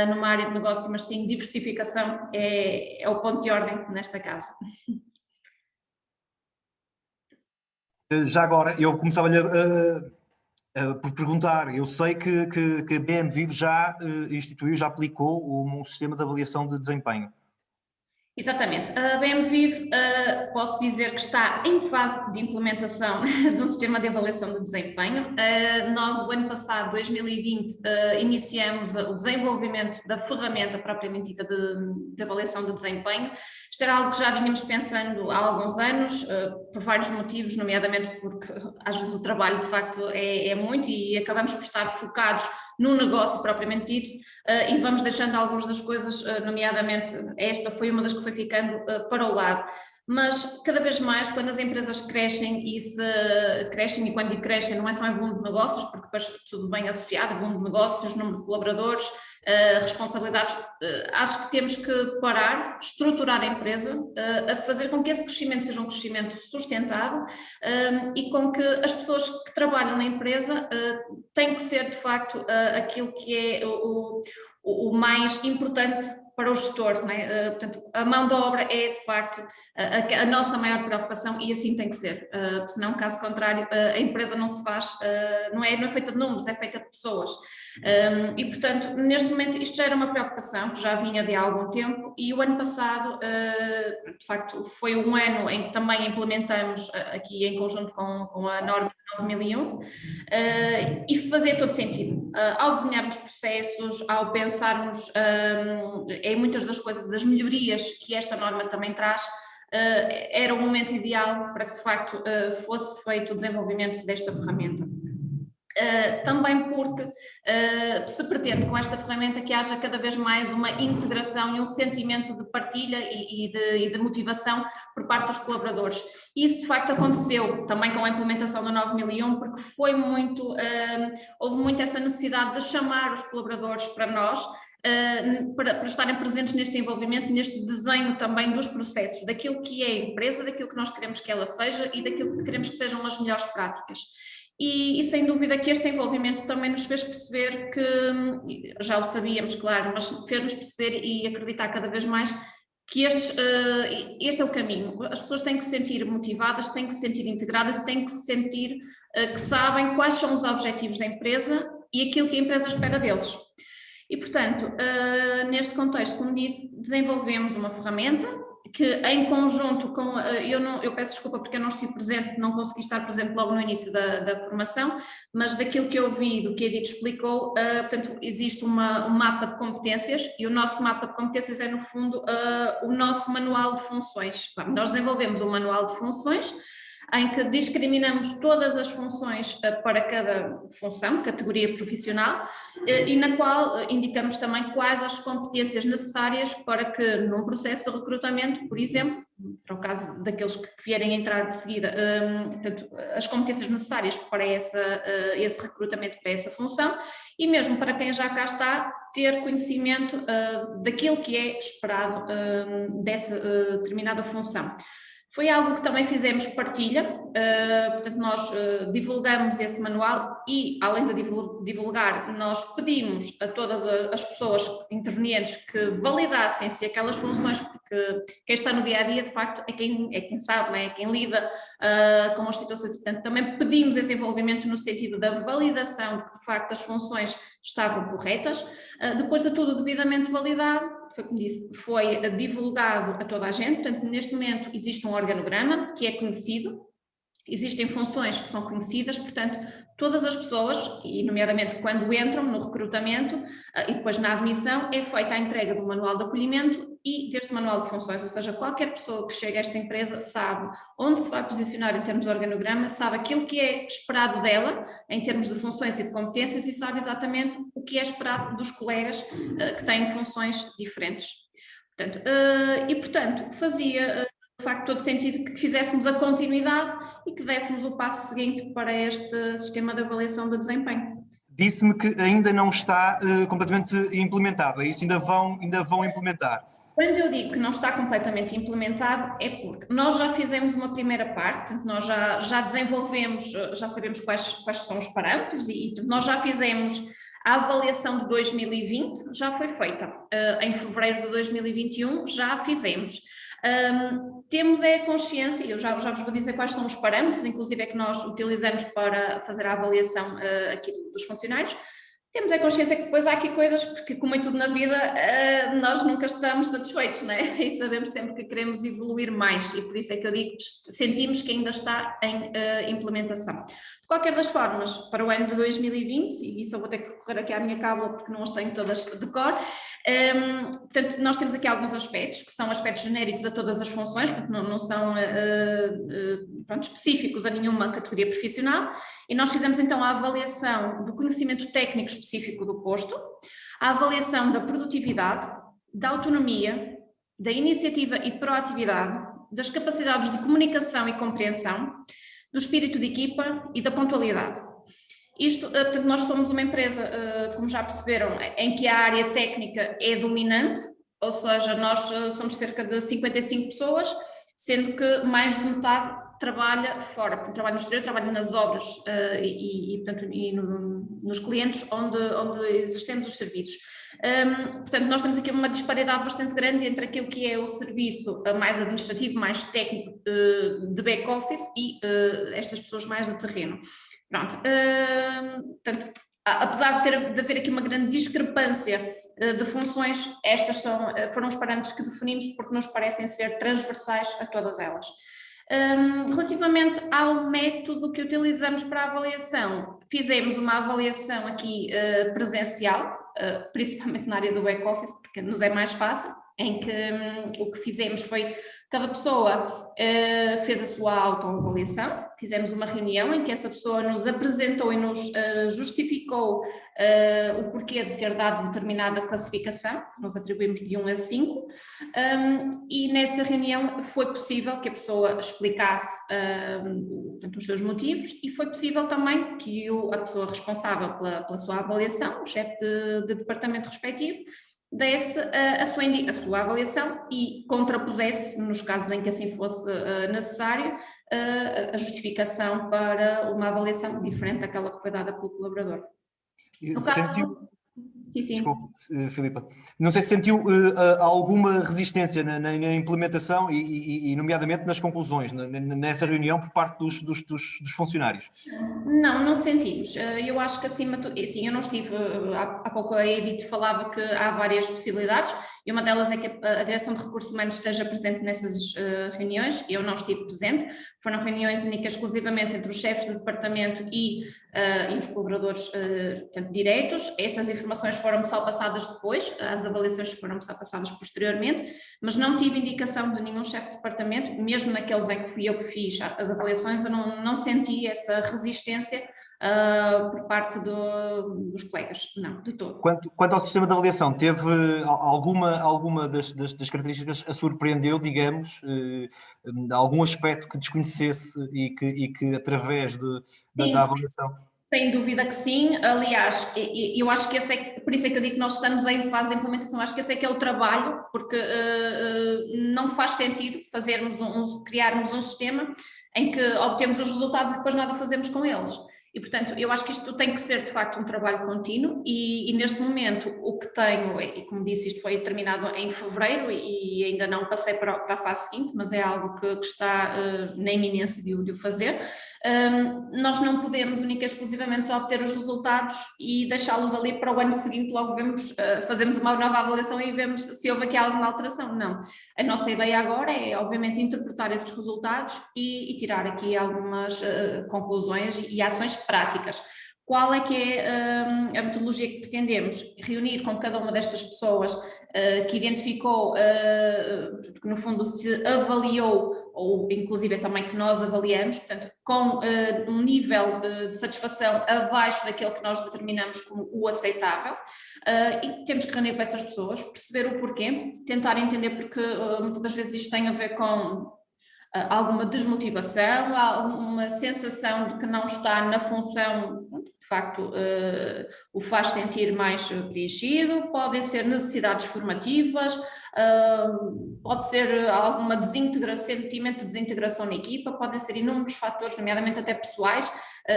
numa área de negócio, mas sim diversificação é o ponto de ordem nesta casa. Já agora, eu começava-lhe por perguntar, eu sei que a BMVive já instituiu, já aplicou um sistema de avaliação de desempenho. Exatamente. A BMVive, posso dizer que está em fase de implementação do sistema de avaliação de desempenho. Nós, o ano passado, 2020, iniciamos o desenvolvimento da ferramenta propriamente dita de avaliação de desempenho. Isto era algo que já vínhamos pensando há alguns anos, por vários motivos, nomeadamente porque às vezes o trabalho de facto é muito e acabamos por estar focados no negócio propriamente dito, e vamos deixando algumas das coisas, nomeadamente esta foi uma das que foi ficando para o lado. Mas cada vez mais, quando as empresas crescem e quando digo crescem não é só em volume de negócios, porque depois tudo bem associado, volume de negócios, número de colaboradores, responsabilidades, acho que temos que parar, estruturar a empresa, a fazer com que esse crescimento seja um crescimento sustentado e com que as pessoas que trabalham na empresa têm que ser de facto aquilo que é o mais importante para o gestor, não é? Portanto, a mão de obra é de facto a nossa maior preocupação e assim tem que ser, senão, caso contrário, a empresa não se faz, não é feita de números, é feita de pessoas. E portanto, neste momento isto já era uma preocupação que já vinha de há algum tempo e o ano passado, de facto, foi um ano em que também implementamos aqui em conjunto com a norma 9001 e fazia todo sentido. Ao desenharmos processos, ao pensarmos em muitas das coisas, das melhorias que esta norma também traz, era o momento ideal para que de facto fosse feito o desenvolvimento desta ferramenta. Também porque se pretende com esta ferramenta que haja cada vez mais uma integração e um sentimento de partilha e de motivação por parte dos colaboradores. Isso de facto aconteceu também com a implementação da 9001, porque foi houve muito essa necessidade de chamar os colaboradores para nós, para estarem presentes neste envolvimento, neste desenho também dos processos, daquilo que é a empresa, daquilo que nós queremos que ela seja e daquilo que queremos que sejam as melhores práticas. E sem dúvida que este envolvimento também nos fez perceber que, já o sabíamos, claro, mas fez-nos perceber e acreditar cada vez mais que este é o caminho. As pessoas têm que se sentir motivadas, têm que se sentir integradas e têm que se sentir que sabem quais são os objetivos da empresa e aquilo que a empresa espera deles. E, portanto, neste contexto, como disse, desenvolvemos uma ferramenta que em conjunto com, eu peço desculpa porque eu não estive presente, não consegui estar presente logo no início da formação, mas daquilo que eu vi, do que a Edith explicou, portanto, existe um mapa de competências e o nosso mapa de competências é, no fundo, o nosso manual de funções. Nós desenvolvemos um manual de funções em que discriminamos todas as funções para cada função, categoria profissional, e na qual indicamos também quais as competências necessárias para que num processo de recrutamento, por exemplo, para o caso daqueles que vierem entrar de seguida, portanto, as competências necessárias para esse recrutamento, para essa função, e mesmo para quem já cá está, ter conhecimento daquilo que é esperado dessa determinada função. Foi algo que também fizemos partilha, portanto nós divulgamos esse manual e, além de divulgar, nós pedimos a todas as pessoas intervenientes que validassem se aquelas funções, porque quem está no dia-a-dia de facto é quem sabe, é quem lida com as situações, portanto também pedimos esse envolvimento no sentido da validação de que de facto as funções estavam corretas. Depois de tudo devidamente validado, foi como disse, foi divulgado a toda a gente, portanto neste momento existe um organograma que é conhecido, existem funções que são conhecidas, portanto todas as pessoas, e nomeadamente quando entram no recrutamento e depois na admissão, é feita a entrega do manual de acolhimento e deste manual de funções, ou seja, qualquer pessoa que chega a esta empresa sabe onde se vai posicionar em termos de organograma, sabe aquilo que é esperado dela em termos de funções e de competências e sabe exatamente o que é esperado dos colegas que têm funções diferentes. Portanto, fazia de facto todo sentido que fizéssemos a continuidade e que dessemos o passo seguinte para este sistema de avaliação de desempenho. Disse-me que ainda não está completamente implementado, é isso? Ainda vão implementar? Quando eu digo que não está completamente implementado é porque nós já fizemos uma primeira parte, nós já desenvolvemos, já sabemos quais são os parâmetros e nós já fizemos a avaliação de 2020, já foi feita, em fevereiro de 2021 já fizemos. Temos a consciência, eu já vos vou dizer quais são os parâmetros, inclusive é que nós utilizamos para fazer a avaliação aqui dos funcionários. Temos a consciência que depois há aqui coisas, porque como em tudo na vida, nós nunca estamos satisfeitos, não é? E sabemos sempre que queremos evoluir mais e por isso é que eu digo que sentimos que ainda está em implementação. De qualquer das formas, para o ano de 2020, e isso eu vou ter que recorrer aqui à minha cábula porque não as tenho todas de cor, Portanto, nós temos aqui alguns aspectos, que são aspectos genéricos a todas as funções, portanto não são pronto, específicos a nenhuma categoria profissional, e nós fizemos então a avaliação do conhecimento técnico específico do posto, a avaliação da produtividade, da autonomia, da iniciativa e proatividade, das capacidades de comunicação e compreensão, do espírito de equipa e da pontualidade. Isto, portanto, nós somos uma empresa, como já perceberam, em que a área técnica é dominante, ou seja, nós somos cerca de 55 pessoas, sendo que mais de metade trabalha fora, portanto, trabalha no exterior, trabalha nas obras nos clientes onde exercemos os serviços. Portanto, nós temos aqui uma disparidade bastante grande entre aquilo que é o serviço mais administrativo, mais técnico de back-office e estas pessoas mais de terreno. Pronto, portanto, apesar de haver aqui uma grande discrepância de funções, estas foram os parâmetros que definimos porque nos parecem ser transversais a todas elas. Relativamente ao método que utilizamos para a avaliação, fizemos uma avaliação aqui presencial, principalmente na área do back-office, porque nos é mais fácil, em que o que fizemos foi, cada pessoa fez a sua autoavaliação, fizemos uma reunião em que essa pessoa nos apresentou e nos justificou o porquê de ter dado determinada classificação, nós atribuímos de 1 a 5, e nessa reunião foi possível que a pessoa explicasse portanto, os seus motivos e foi possível também que a pessoa responsável pela sua avaliação, o chefe de departamento respectivo, desse a sua avaliação e contrapusesse, nos casos em que assim fosse necessário, a justificação para uma avaliação diferente daquela que foi dada pelo colaborador. No caso... Sim. Desculpe, Filipa. Não sei se sentiu alguma resistência na implementação e nomeadamente nas conclusões, nessa reunião por parte dos funcionários. Não sentimos. Eu acho que acima de tudo, sim, eu não estive, há pouco a Edith falava que há várias possibilidades e uma delas é que a Direção de Recursos Humanos esteja presente nessas reuniões, eu não estive presente, foram reuniões únicas exclusivamente entre os chefes de departamento e os colaboradores portanto, diretos. Essas informações foram só passadas depois, as avaliações foram só passadas posteriormente, mas não tive indicação de nenhum chefe de departamento, mesmo naqueles em que fui eu que fiz as avaliações, eu não senti essa resistência por parte dos colegas, não, de todo. Quanto ao sistema de avaliação, teve alguma das características a surpreendeu, digamos, algum aspecto que desconhecesse e que através da avaliação? Sem dúvida que sim, aliás, eu acho que por isso é que eu digo que nós estamos em fase de implementação, acho que esse é que é o trabalho, porque não faz sentido criarmos um sistema em que obtemos os resultados e depois nada fazemos com eles. E, portanto, eu acho que isto tem que ser, de facto, um trabalho contínuo e neste momento o que tenho, e como disse, isto foi terminado em fevereiro e ainda não passei para a fase seguinte, mas é algo que está na iminência de o fazer. Nós não podemos única e exclusivamente obter os resultados e deixá-los ali para o ano seguinte, logo fazemos uma nova avaliação e vemos se houve aqui alguma alteração. Não. A nossa ideia agora é, obviamente, interpretar esses resultados e tirar aqui algumas conclusões e ações práticas. Qual é que é a metodologia que pretendemos? Reunir com cada uma destas pessoas que identificou, que no fundo se avaliou, ou inclusive também que nós avaliamos, portanto, com um nível de satisfação abaixo daquele que nós determinamos como o aceitável, e temos que reunir com essas pessoas, perceber o porquê, tentar entender porque muitas das vezes isto tem a ver com alguma desmotivação, alguma sensação de que não está na função, de facto, o faz sentir mais preenchido, podem ser necessidades formativas, pode ser alguma sentimento de desintegração na equipa, podem ser inúmeros fatores, nomeadamente até pessoais,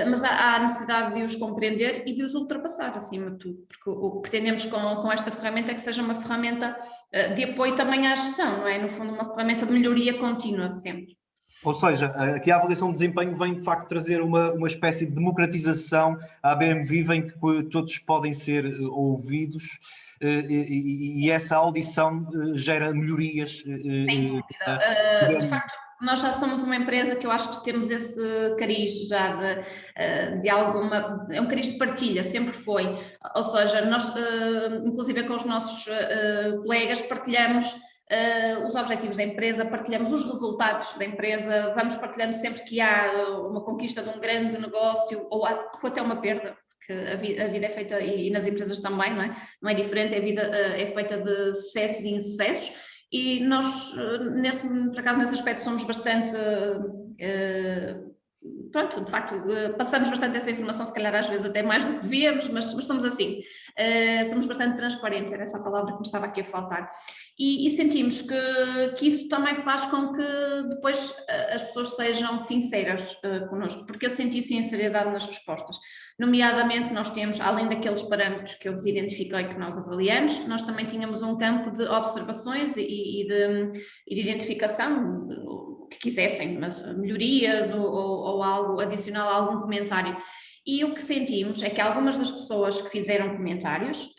mas há necessidade de os compreender e de os ultrapassar, acima de tudo, porque o que pretendemos com esta ferramenta é que seja uma ferramenta de apoio também à gestão, não é? No fundo, uma ferramenta de melhoria contínua sempre. Ou seja, aqui a avaliação de desempenho vem de facto trazer uma espécie de democratização à BMV em que todos podem ser ouvidos e essa audição gera melhorias. Sem dúvida. De facto, Nós já somos uma empresa que eu acho que temos esse cariz já de alguma, é um cariz de partilha, sempre foi, ou seja, nós inclusive com os nossos colegas partilhamos os objetivos da empresa, partilhamos os resultados da empresa, vamos partilhando sempre que há uma conquista de um grande negócio ou até uma perda, porque a vida é feita, e nas empresas também, não é diferente, a vida é feita de sucessos e insucessos. E nós, por acaso, nesse aspecto somos bastante, pronto, de facto, passamos bastante essa informação, se calhar às vezes até mais do que devíamos, mas somos assim, somos bastante transparentes, era essa a palavra que me estava aqui a faltar. E sentimos que isso também faz com que depois as pessoas sejam sinceras connosco, porque eu senti sinceridade nas respostas. Nomeadamente, nós temos, além daqueles parâmetros que eu vos identifiquei que nós avaliamos, nós também tínhamos um campo de observações e de identificação, o que quisessem, mas melhorias ou algo adicional, algum comentário. E o que sentimos é que algumas das pessoas que fizeram comentários,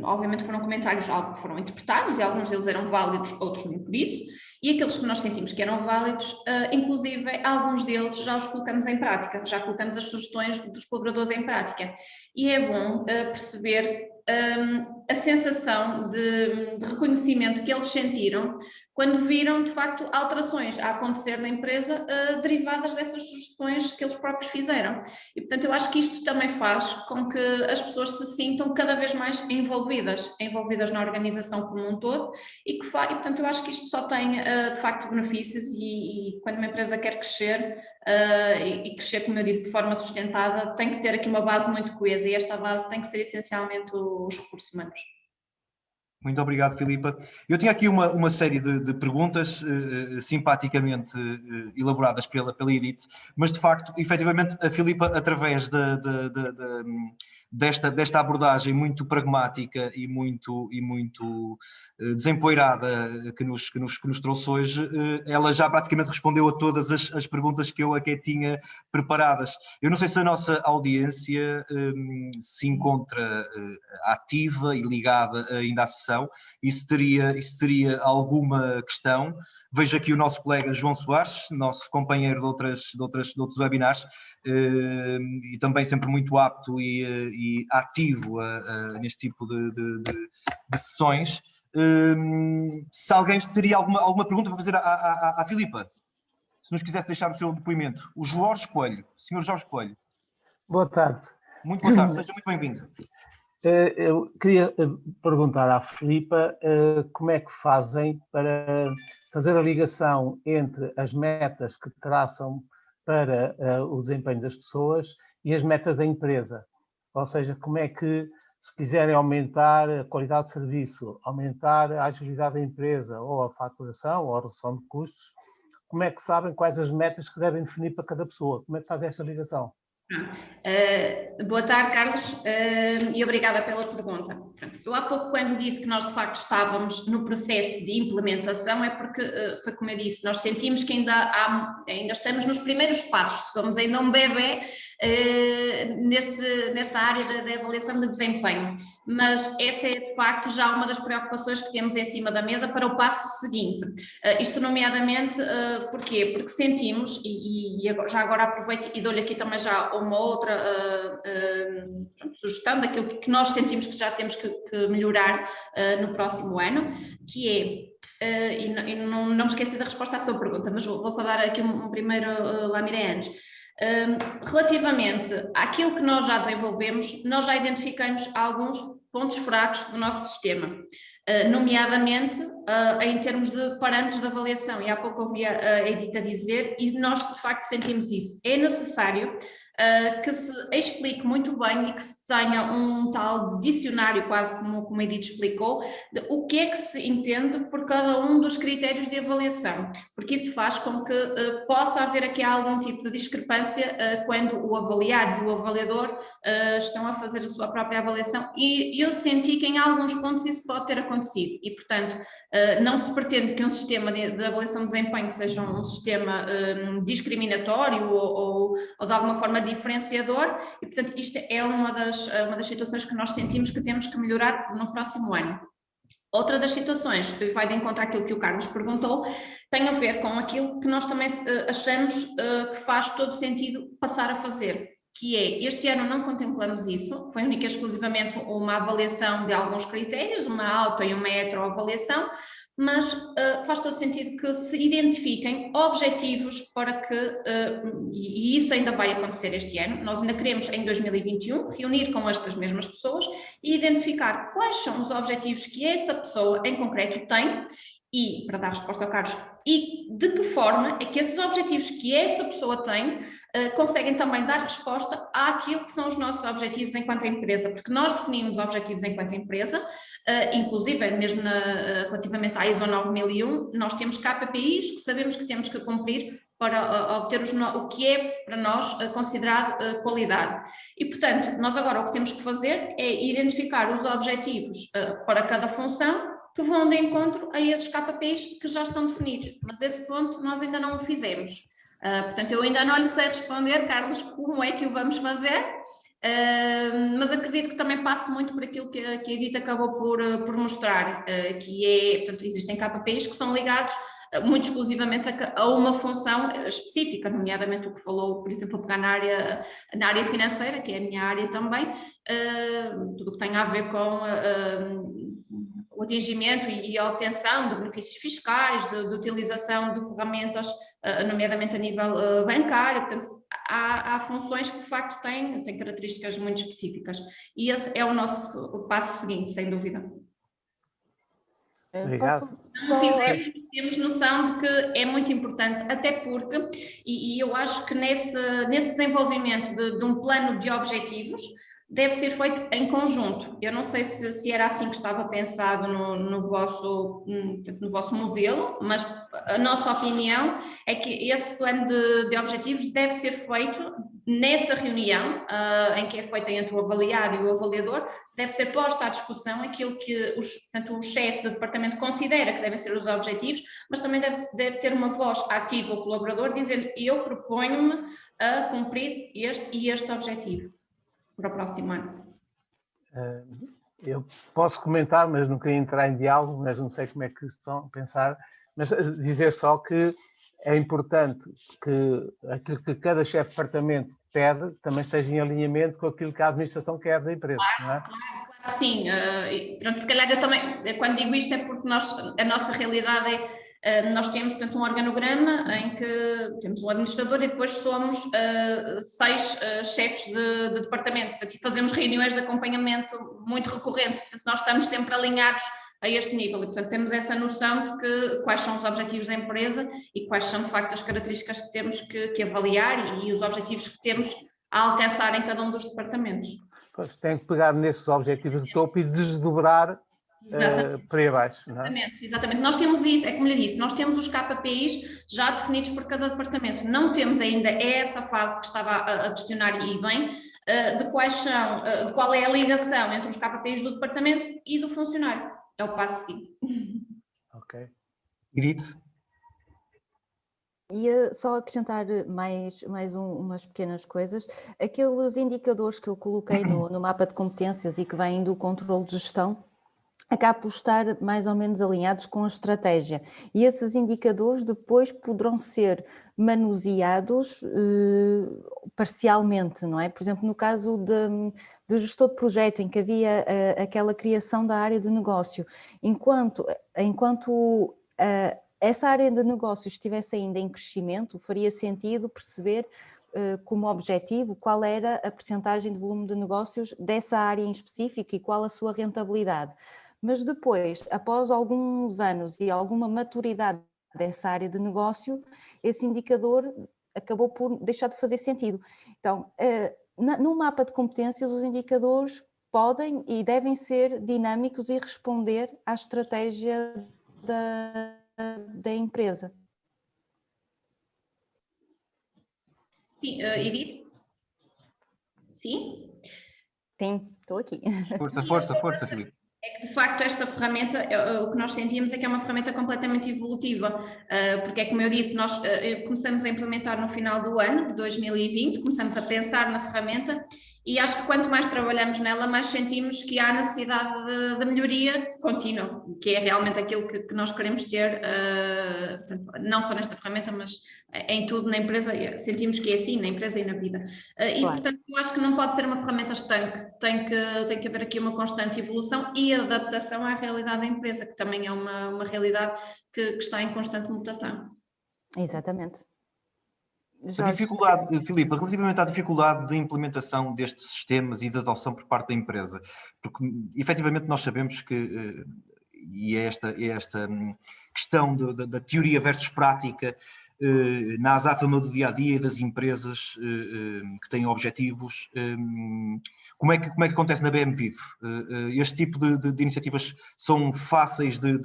obviamente foram comentários algo que foram interpretados e alguns deles eram válidos, outros nem por isso, e aqueles que nós sentimos que eram válidos, inclusive alguns deles já os colocamos em prática, já colocamos as sugestões dos colaboradores em prática. E é bom perceber a sensação de reconhecimento que eles sentiram quando viram, de facto, alterações a acontecer na empresa derivadas dessas sugestões que eles próprios fizeram. E, portanto, eu acho que isto também faz com que as pessoas se sintam cada vez mais envolvidas na organização como um todo e, portanto, eu acho que isto só tem, de facto, benefícios e quando uma empresa quer crescer, e crescer, como eu disse, de forma sustentada, tem que ter aqui uma base muito coesa e esta base tem que ser essencialmente os recursos humanos. Muito obrigado, Filipa. Eu tinha aqui uma série de perguntas simpaticamente elaboradas pela Edith, mas de facto, efetivamente, a Filipa, através desta abordagem muito pragmática e muito desempoeirada que nos trouxe hoje, ela já praticamente respondeu a todas as perguntas que eu aqui tinha preparadas. Eu não sei se a nossa audiência se encontra ativa e ligada ainda à sessão, e se teria alguma questão. Vejo aqui o nosso colega João Soares, nosso companheiro de outros webinars, e também sempre muito apto e ativo neste tipo de sessões. Se alguém teria alguma pergunta para fazer à Filipa, se nos quisesse deixar o seu depoimento. O Jorge Coelho, Sr. Jorge Coelho. Boa tarde. Muito boa tarde, seja muito bem-vindo. Eu queria perguntar à Filipa como é que fazem para fazer a ligação entre as metas que traçam para o desempenho das pessoas e as metas da empresa. Ou seja, como é que, se quiserem aumentar a qualidade de serviço, aumentar a agilidade da empresa, ou a faturação, ou a redução de custos, como é que sabem quais as metas que devem definir para cada pessoa? Como é que fazem esta ligação? Boa tarde, Carlos, e obrigada pela pergunta. Eu há pouco, quando disse que nós de facto estávamos no processo de implementação, é porque, foi como eu disse, nós sentimos que ainda estamos nos primeiros passos, somos ainda um bebê nesta área da avaliação de desempenho, mas essa é de facto já uma das preocupações que temos em cima da mesa para o passo seguinte. Isto nomeadamente, porquê? Porque sentimos, e já agora aproveito e dou-lhe aqui também já uma outra sugestão daquilo que nós sentimos que já temos que melhorar no próximo ano, que é, e não me esqueci da resposta à sua pergunta, mas vou só dar aqui um primeiro lamiré antes. Relativamente àquilo que nós já desenvolvemos, nós já identificamos alguns pontos fracos do nosso sistema, nomeadamente em termos de parâmetros de avaliação, e há pouco ouvi a Edith dizer, e nós de facto sentimos isso. É necessário que se explique muito bem e que se tenha um tal dicionário, quase como a Edith explicou, de o que é que se entende por cada um dos critérios de avaliação, porque isso faz com que possa haver aqui algum tipo de discrepância quando o avaliado e o avaliador estão a fazer a sua própria avaliação, e eu senti que em alguns pontos isso pode ter acontecido, e portanto não se pretende que um sistema de avaliação de desempenho seja um sistema discriminatório ou de alguma forma diferenciador, e portanto isto é uma das situações que nós sentimos que temos que melhorar no próximo ano. Outra das situações, que vai de encontro àquilo que o Carlos perguntou, tem a ver com aquilo que nós também achamos que faz todo sentido passar a fazer, que é, este ano não contemplamos isso, foi única e exclusivamente uma avaliação de alguns critérios, uma auto e uma heteroavaliação, mas faz todo sentido que se identifiquem objetivos para que, e isso ainda vai acontecer este ano, nós ainda queremos em 2021 reunir com estas mesmas pessoas e identificar quais são os objetivos que essa pessoa em concreto tem e, para dar resposta ao Carlos, e de que forma é que esses objetivos que essa pessoa tem conseguem também dar resposta àquilo que são os nossos objetivos enquanto empresa, porque nós definimos objetivos enquanto empresa, inclusive mesmo relativamente à ISO 9001, nós temos KPIs que sabemos que temos que cumprir para obter o que é para nós considerado qualidade. E, portanto, nós agora o que temos que fazer é identificar os objetivos para cada função que vão de encontro a esses KPIs que já estão definidos, mas esse ponto nós ainda não o fizemos. Portanto, eu ainda não lhe sei responder, Carlos, como é que o vamos fazer, mas acredito que também passe muito por aquilo que a Edith acabou por mostrar, que é, portanto, existem KPIs que são ligados muito exclusivamente a uma função específica, nomeadamente o que falou, por exemplo, pegar na área financeira, que é a minha área também, tudo o que tem a ver com o atingimento e a obtenção de benefícios fiscais, de utilização de ferramentas, nomeadamente a nível bancário. Portanto, há funções que de facto têm características muito específicas e esse é o nosso passo seguinte, sem dúvida. Obrigado. Não fizemos, temos noção de que é muito importante, até porque, e eu acho que nesse desenvolvimento de um plano de objetivos, deve ser feito em conjunto. Eu não sei se era assim que estava pensado no vosso modelo, mas a nossa opinião é que esse plano de objetivos deve ser feito nessa reunião, em que é feita entre o avaliado e o avaliador, deve ser posta à discussão aquilo que o chefe do departamento considera que devem ser os objetivos, mas também deve ter uma voz ativa o colaborador, dizendo eu proponho-me a cumprir este e este objetivo para o próximo ano. Eu posso comentar, mas não queria entrar em diálogo, mas não sei como é que estão a pensar, mas dizer só que é importante que aquilo que cada chefe de departamento pede também esteja em alinhamento com aquilo que a administração quer da empresa, não é? Claro, sim. Pronto, se calhar eu também, quando digo isto é porque a nossa realidade nós temos, portanto, um organograma em que temos um administrador e depois somos 6 chefes de departamento. Aqui fazemos reuniões de acompanhamento muito recorrentes, portanto, nós estamos sempre alinhados a este nível e, portanto, temos essa noção de quais são os objetivos da empresa e quais são, de facto, as características que temos que avaliar e os objetivos que temos a alcançar em cada um dos departamentos. Pois, tem que pegar nesses objetivos de topo e desdobrar para aí abaixo, não é? Exatamente. Nós temos isso, é como lhe disse, nós temos os KPIs já definidos por cada departamento. Não temos ainda essa fase que estava a questionar e bem, de qual é a ligação entre os KPIs do departamento e do funcionário. É o passo seguinte. Ok. Edith? E só acrescentar umas pequenas coisas. Aqueles indicadores que eu coloquei no mapa de competências e que vêm do controle de gestão, acabam por estar mais ou menos alinhados com a estratégia. E esses indicadores depois poderão ser manuseados parcialmente, não é? Por exemplo, no caso do gestor de projeto, em que havia aquela criação da área de negócio, enquanto essa área de negócio estivesse ainda em crescimento, faria sentido perceber como objetivo qual era a percentagem de volume de negócios dessa área em específico e qual a sua rentabilidade. Mas depois, após alguns anos e alguma maturidade dessa área de negócio, esse indicador acabou por deixar de fazer sentido. Então, no mapa de competências, os indicadores podem e devem ser dinâmicos e responder à estratégia da empresa. Sim, Edith? Sim? Sim, estou aqui. Força, Filipe. É que, de facto, esta ferramenta, o que nós sentimos é que é uma ferramenta completamente evolutiva, porque é como eu disse, nós começamos a implementar no final do ano, de 2020, começamos a pensar na ferramenta E acho que quanto mais trabalhamos nela, mais sentimos que há necessidade de melhoria contínua, que é realmente aquilo que nós queremos ter, não só nesta ferramenta, mas em tudo na empresa. Sentimos que é assim, na empresa e na vida. E, Claro. portanto, eu acho que não pode ser uma ferramenta estanque, tem que haver aqui uma constante evolução e adaptação à realidade da empresa, que também é uma realidade que está em constante mutação. Exatamente. A Jorge, dificuldade, Filipe, relativamente à dificuldade de implementação destes sistemas e de adoção por parte da empresa, porque efetivamente nós sabemos que, e é esta questão da teoria versus prática, na azáfama do dia-a-dia das empresas que têm objetivos, como é que acontece na BMVive? Este tipo de iniciativas são fáceis de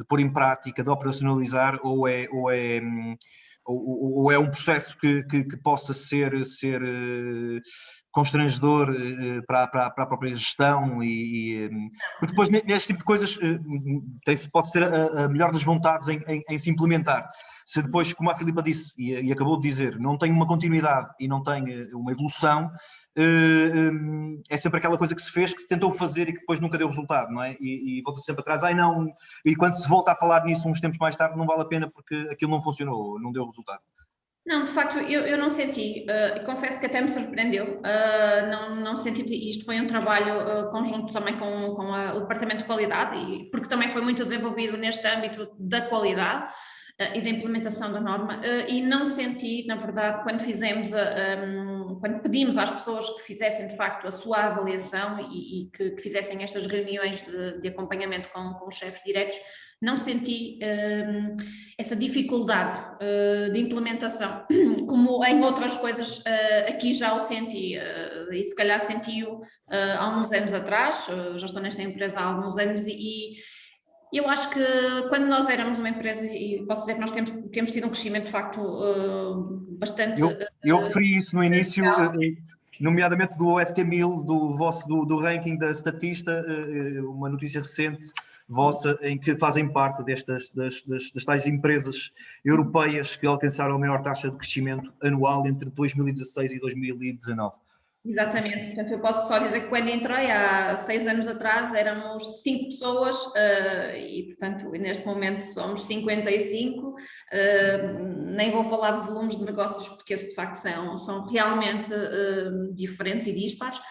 pôr em prática, de operacionalizar, ou é um processo que possa ser constrangedor para a própria gestão porque depois nesse tipo de coisas pode ser a melhor das vontades em se implementar. Se depois, como a Filipa disse e acabou de dizer, não tem uma continuidade e não tem uma evolução, é sempre aquela coisa que se fez, que se tentou fazer e que depois nunca deu resultado, não é? E volta-se sempre atrás, não, e quando se volta a falar nisso uns tempos mais tarde, não vale a pena porque aquilo não funcionou, não deu resultado. Não, de facto, eu não senti, confesso que até me surpreendeu, não senti, isto foi um trabalho conjunto também com o Departamento de Qualidade, porque também foi muito desenvolvido neste âmbito da qualidade e da implementação da norma, e não senti, na verdade, quando pedimos às pessoas que fizessem de facto a sua avaliação e que fizessem estas reuniões de acompanhamento com os chefes diretos, não senti essa dificuldade de implementação, como em outras coisas aqui já o senti, e se calhar senti-o há uns anos atrás, já estou nesta empresa há alguns anos e eu acho que quando nós éramos uma empresa, e posso dizer que nós temos tido um crescimento de facto bastante... Eu referi isso no início, nomeadamente do FT1000, do ranking da Statista, uma notícia recente vossa em que fazem parte das tais empresas europeias que alcançaram a maior taxa de crescimento anual entre 2016 e 2019. Exatamente, portanto eu posso só dizer que quando entrei há 6 anos atrás éramos 5 pessoas e portanto neste momento somos 55, nem vou falar de volumes de negócios porque esses de facto são realmente diferentes e dispares,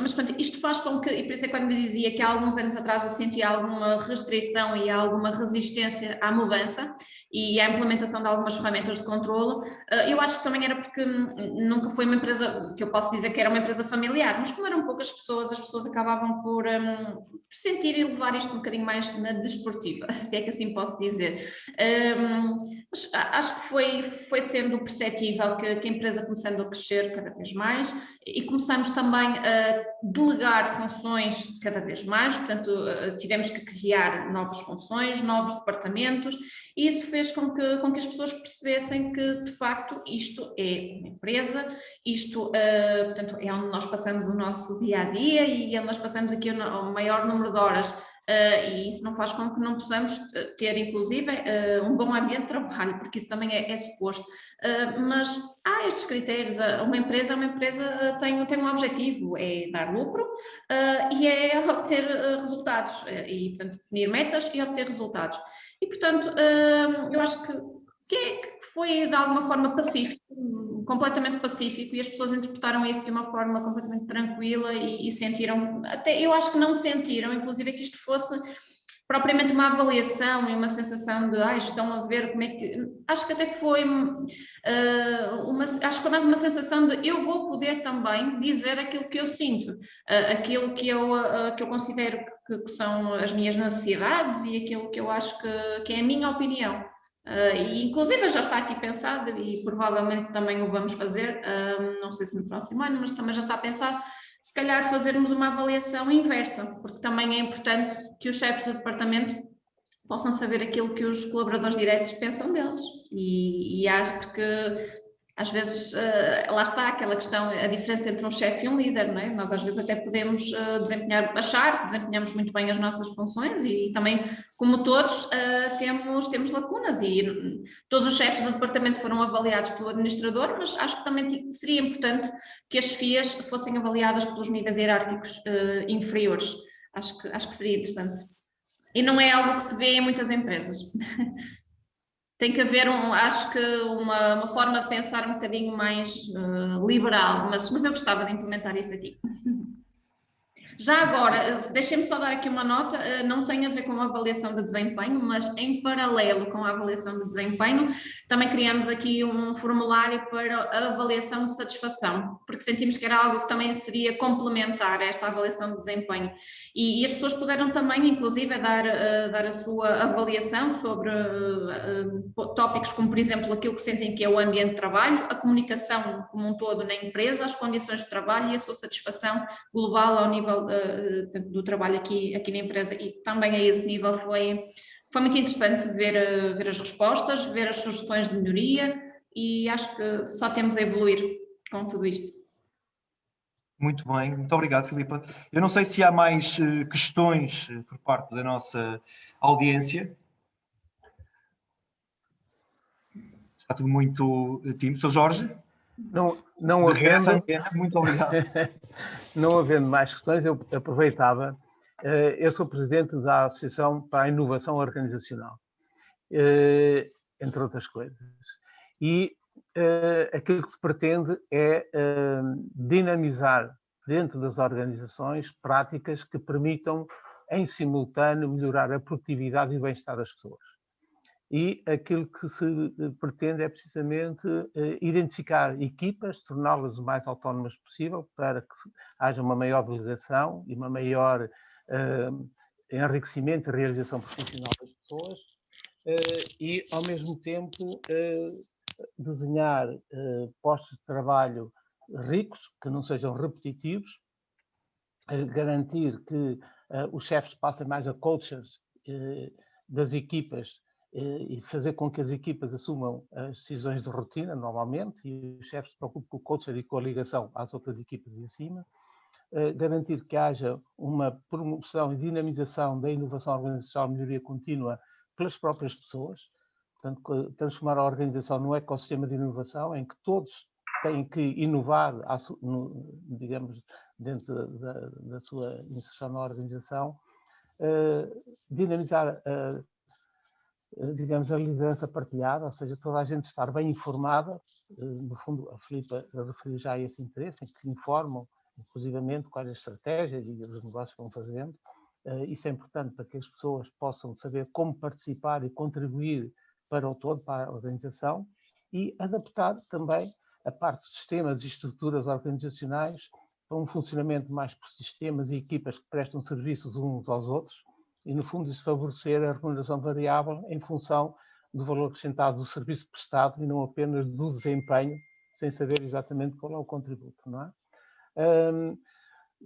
mas portanto, isto faz com que, e por isso é quando dizia que há alguns anos atrás eu sentia alguma restrição e alguma resistência à mudança e à implementação de algumas ferramentas de controlo, eu acho que também era porque nunca foi uma empresa, que eu posso dizer que era uma empresa familiar, mas como eram poucas pessoas, as pessoas acabavam por sentir e levar isto um bocadinho mais na desportiva, se é que assim posso dizer. Mas acho que foi sendo perceptível que a empresa começando a crescer cada vez mais e começamos também a delegar funções cada vez mais, portanto tivemos que criar novas funções, novos departamentos e isso fez com que as pessoas percebessem que de facto isto é uma empresa, isto portanto é onde nós passamos o nosso dia-a-dia e onde nós passamos aqui o maior número de horas. E isso não faz com que não possamos ter, inclusive, um bom ambiente de trabalho, porque isso também é suposto. Mas há estes critérios, uma empresa tem um objetivo, é dar lucro e é obter resultados, e portanto definir metas e obter resultados. E portanto, eu acho que foi de alguma forma pacífico, completamente pacífico, e as pessoas interpretaram isso de uma forma completamente tranquila e sentiram, até eu acho que não sentiram, inclusive, que isto fosse propriamente uma avaliação e uma sensação de estão a ver como é que... Acho que até foi acho que foi mais uma sensação de eu vou poder também dizer aquilo que eu sinto, aquilo que eu considero que são as minhas necessidades e aquilo que eu acho que é a minha opinião. E inclusive já está aqui pensado e provavelmente também o vamos fazer, não sei se no próximo ano, mas também já está pensado, se calhar fazermos uma avaliação inversa, porque também é importante que os chefes de departamento possam saber aquilo que os colaboradores diretos pensam deles e acho que às vezes, lá está aquela questão, a diferença entre um chefe e um líder, não é? Nós às vezes até podemos achar que desempenhamos muito bem as nossas funções e também, como todos, temos lacunas e todos os chefes do departamento foram avaliados pelo administrador, mas acho que também seria importante que as chefias fossem avaliadas pelos níveis hierárquicos inferiores. Acho que seria interessante. E não é algo que se vê em muitas empresas. Tem que haver, acho que, uma forma de pensar um bocadinho mais liberal, mas eu gostava de implementar isso aqui. Já agora, deixem-me só dar aqui uma nota, não tem a ver com a avaliação de desempenho, mas em paralelo com a avaliação de desempenho, também criamos aqui um formulário para a avaliação de satisfação, porque sentimos que era algo que também seria complementar a esta avaliação de desempenho. E as pessoas puderam também, inclusive, dar a sua avaliação sobre tópicos como, por exemplo, aquilo que sentem que é o ambiente de trabalho, a comunicação como um todo na empresa, as condições de trabalho e a sua satisfação global ao nível do trabalho aqui na empresa, e também a esse nível foi muito interessante ver as respostas, ver as sugestões de melhoria, e acho que só temos a evoluir com tudo isto. Muito bem, muito obrigado, Filipa. Eu não sei se há mais questões por parte da nossa audiência. Está tudo muito tímido. Sr. Jorge? Não Regresso à havendo, antena. Muito obrigado. não havendo mais questões, eu aproveitava. Eu sou presidente da Associação para a Inovação Organizacional, entre outras coisas. E aquilo que se pretende é dinamizar dentro das organizações práticas que permitam, em simultâneo, melhorar a produtividade e o bem-estar das pessoas. E aquilo que se pretende é precisamente identificar equipas, torná-las o mais autónomas possível para que haja uma maior delegação e uma maior enriquecimento e realização profissional das pessoas e, ao mesmo tempo, desenhar postos de trabalho ricos, que não sejam repetitivos, garantir que os chefes passem mais a coaches das equipas e fazer com que as equipas assumam as decisões de rotina, normalmente, e os chefes se preocupem com o coaching e com a ligação às outras equipas e acima. Garantir que haja uma promoção e dinamização da inovação organizacional e melhoria contínua pelas próprias pessoas. Portanto, transformar a organização num ecossistema de inovação em que todos têm que inovar, digamos, dentro da sua inserção na organização, dinamizar digamos, a liderança partilhada, ou seja, toda a gente estar bem informada. No fundo, a Filipa referiu já a esse interesse, em que informam, inclusivamente, quais as estratégias e os negócios que vão fazendo. Isso é importante para que as pessoas possam saber como participar e contribuir para o todo, para a organização, e adaptar também a parte de sistemas e estruturas organizacionais para um funcionamento mais por sistemas e equipas que prestam serviços uns aos outros, e, no fundo, isso favorecer a remuneração variável em função do valor acrescentado do serviço prestado e não apenas do desempenho, sem saber exatamente qual é o contributo, não é?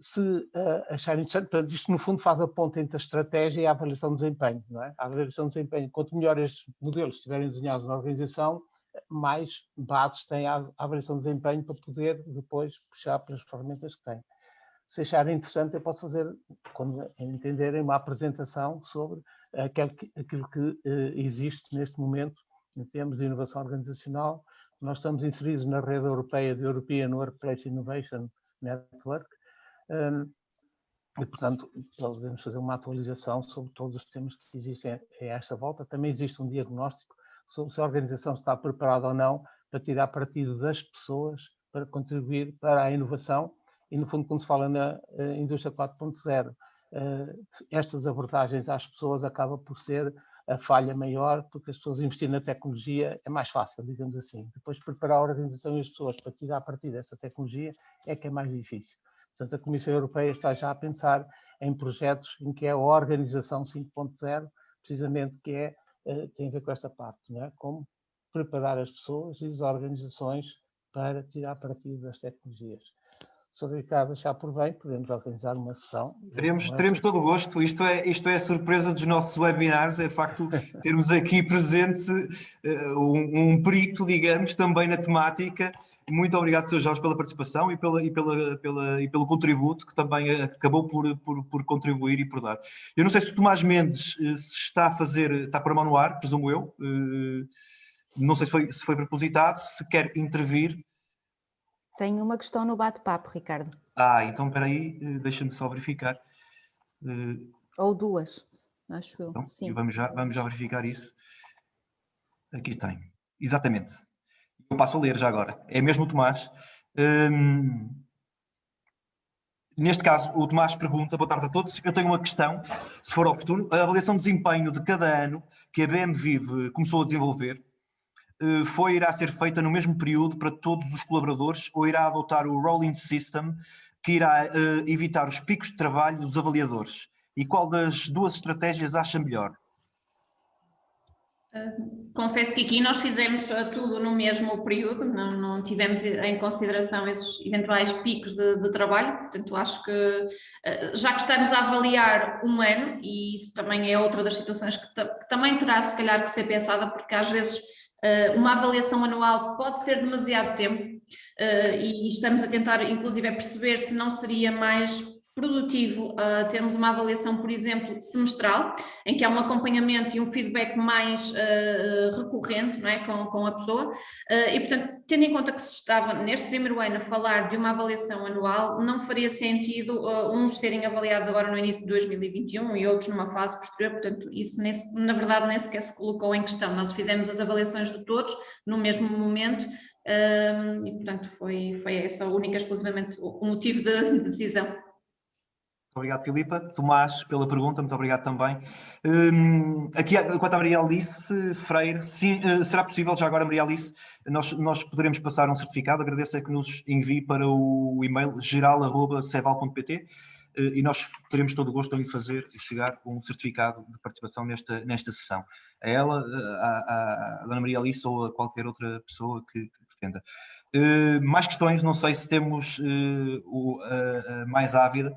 Se acharem interessante, portanto, isto no fundo faz a ponte entre a estratégia e a avaliação de desempenho, não é? A avaliação de desempenho, quanto melhor estes modelos estiverem desenhados na organização, mais bases tem a avaliação de desempenho para poder depois puxar pelas ferramentas que tem. Se acharem interessante, eu posso fazer, quando entenderem, uma apresentação sobre aquilo que existe neste momento em termos de inovação organizacional. Nós estamos inseridos na rede europeia de European Workplace Innovation Network e, portanto, podemos fazer uma atualização sobre todos os temas que existem a esta volta. Também existe um diagnóstico sobre se a organização está preparada ou não para tirar partido das pessoas para contribuir para a inovação. E, no fundo, quando se fala na indústria 4.0, estas abordagens às pessoas acaba por ser a falha maior, porque as pessoas investirem na tecnologia é mais fácil, digamos assim. Depois, preparar a organização e as pessoas para tirar partido dessa tecnologia é que é mais difícil. Portanto, a Comissão Europeia está já a pensar em projetos em que é a organização 5.0, precisamente, que tem a ver com esta parte, não é? Como preparar as pessoas e as organizações para tirar partido das tecnologias. se o Ricardo achar por bem, podemos organizar uma sessão. Teremos todo o gosto. Isto é a surpresa dos nossos webinars, é de facto termos aqui presente um perito, digamos, também na temática. Muito obrigado, Sr. Jorge, pela participação e pelo contributo que também acabou por contribuir e por dar. Eu não sei se o Tomás Mendes se está a pôr a mão no ar, presumo eu. Não sei se foi propositado, se quer intervir. Tenho uma questão no bate-papo, Ricardo. Então espera aí, deixa-me só verificar. Ou duas, acho eu. Então, Sim. vamos já verificar isso. Aqui tem, exatamente. Eu passo a ler já agora. É mesmo o Tomás. Neste caso, o Tomás pergunta, boa tarde a todos, eu tenho uma questão, se for oportuno, a avaliação de desempenho de cada ano que a BMVive começou a desenvolver, irá ser feita no mesmo período para todos os colaboradores ou irá adotar o rolling system que irá evitar os picos de trabalho dos avaliadores? E qual das duas estratégias acha melhor? Confesso que aqui nós fizemos tudo no mesmo período, não tivemos em consideração esses eventuais picos de trabalho, portanto acho que já que estamos a avaliar um ano, e isso também é outra das situações que também terá se calhar que ser pensada, porque às vezes uma avaliação anual pode ser demasiado tempo e estamos a tentar inclusive perceber se não seria mais produtivo termos uma avaliação, por exemplo, semestral, em que há um acompanhamento e um feedback mais recorrente, não é, com a pessoa, e portanto, tendo em conta que se estava neste primeiro ano a falar de uma avaliação anual, não faria sentido uns serem avaliados agora no início de 2021 e outros numa fase posterior, portanto, isso na verdade nem sequer se colocou em questão, nós fizemos as avaliações de todos no mesmo momento, e portanto foi essa única exclusivamente o motivo de decisão. Muito obrigado, Filipa. Tomás, pela pergunta, muito obrigado também. Aqui, quanto à Maria Alice Freire, sim, será possível, já agora, Maria Alice, nós poderemos passar um certificado, agradeço que nos envie para o e-mail geral@ceval.pt e nós teremos todo o gosto em lhe fazer chegar um certificado de participação nesta sessão. A ela, a Dona Maria Alice ou a qualquer outra pessoa que pretenda. Mais questões, não sei se temos a mais ávida.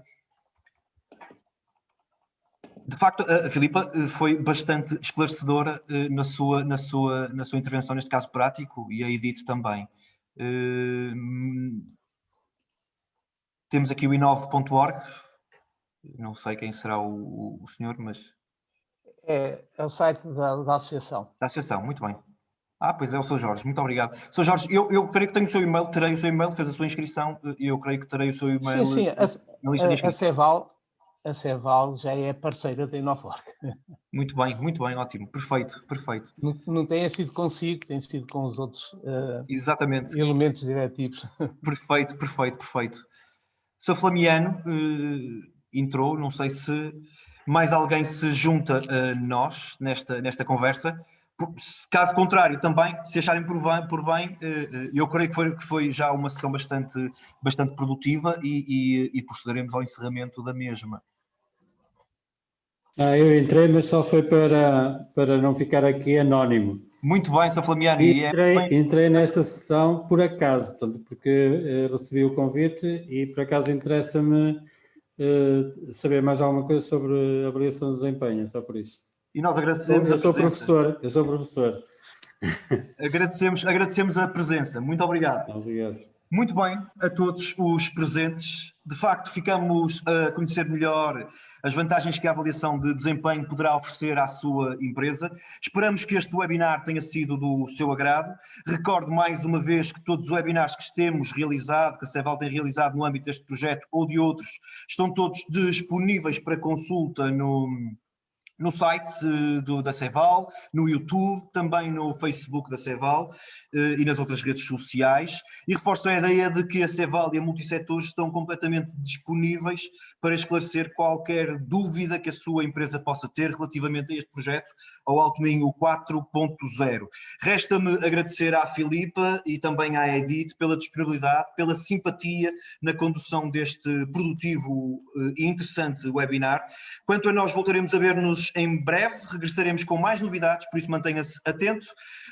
De facto, a Filipa foi bastante esclarecedora na sua intervenção, neste caso prático, e a Edith também. Temos aqui o inove.org, não sei quem será o senhor, mas... É o site da associação. Da associação, muito bem. Pois é, o Sr. Jorge, muito obrigado. Sr. Jorge, eu creio que tenho o seu e-mail, terei o seu e-mail, fez a sua inscrição, e eu creio que terei o seu e-mail na lista de inscritos. A Ceval já é parceira da Inoforg. Muito bem, ótimo, perfeito. Não tem sido consigo, tem sido com os outros exatamente. Elementos diretivos. Perfeito. Sr. Flamiano entrou, não sei se mais alguém se junta a nós nesta conversa. Caso contrário, também, se acharem por bem, eu creio que foi já uma sessão bastante produtiva e procederemos ao encerramento da mesma. Eu entrei, mas só foi para não ficar aqui anónimo. Muito bem, Sr. Flamiano. Entrei nesta sessão por acaso, portanto, porque recebi o convite e por acaso interessa-me saber mais alguma coisa sobre avaliação de desempenho, só por isso. E nós agradecemos a presença. Eu sou professor. Agradecemos a presença. Muito obrigado. Obrigado. Muito bem a todos os presentes. De facto, ficamos a conhecer melhor as vantagens que a avaliação de desempenho poderá oferecer à sua empresa. Esperamos que este webinar tenha sido do seu agrado. Recordo mais uma vez que todos os webinars que temos realizado, que a Ceval tem realizado no âmbito deste projeto ou de outros, estão todos disponíveis para consulta no site da Ceval, no YouTube, também no Facebook da Ceval e nas outras redes sociais. E reforço a ideia de que a Ceval e a Multissetores estão completamente disponíveis para esclarecer qualquer dúvida que a sua empresa possa ter relativamente a este projeto, ao Alto Minho 4.0. Resta-me agradecer à Filipa e também à Edith pela disponibilidade, pela simpatia na condução deste produtivo e interessante webinar. Quanto a nós, voltaremos a ver-nos voltaremos em breve, regressaremos com mais novidades, por isso mantenha-se atento.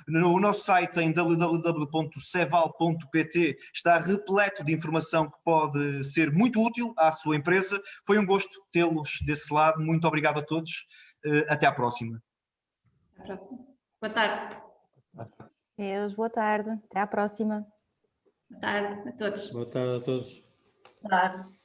No nosso site em www.ceval.pt está repleto de informação que pode ser muito útil à sua empresa. Foi um gosto tê-los desse lado. Muito obrigado a todos. Até à próxima. Até à próxima. Boa tarde. Deus, boa tarde. Até à próxima. Boa tarde a todos. Boa tarde a todos. Boa tarde.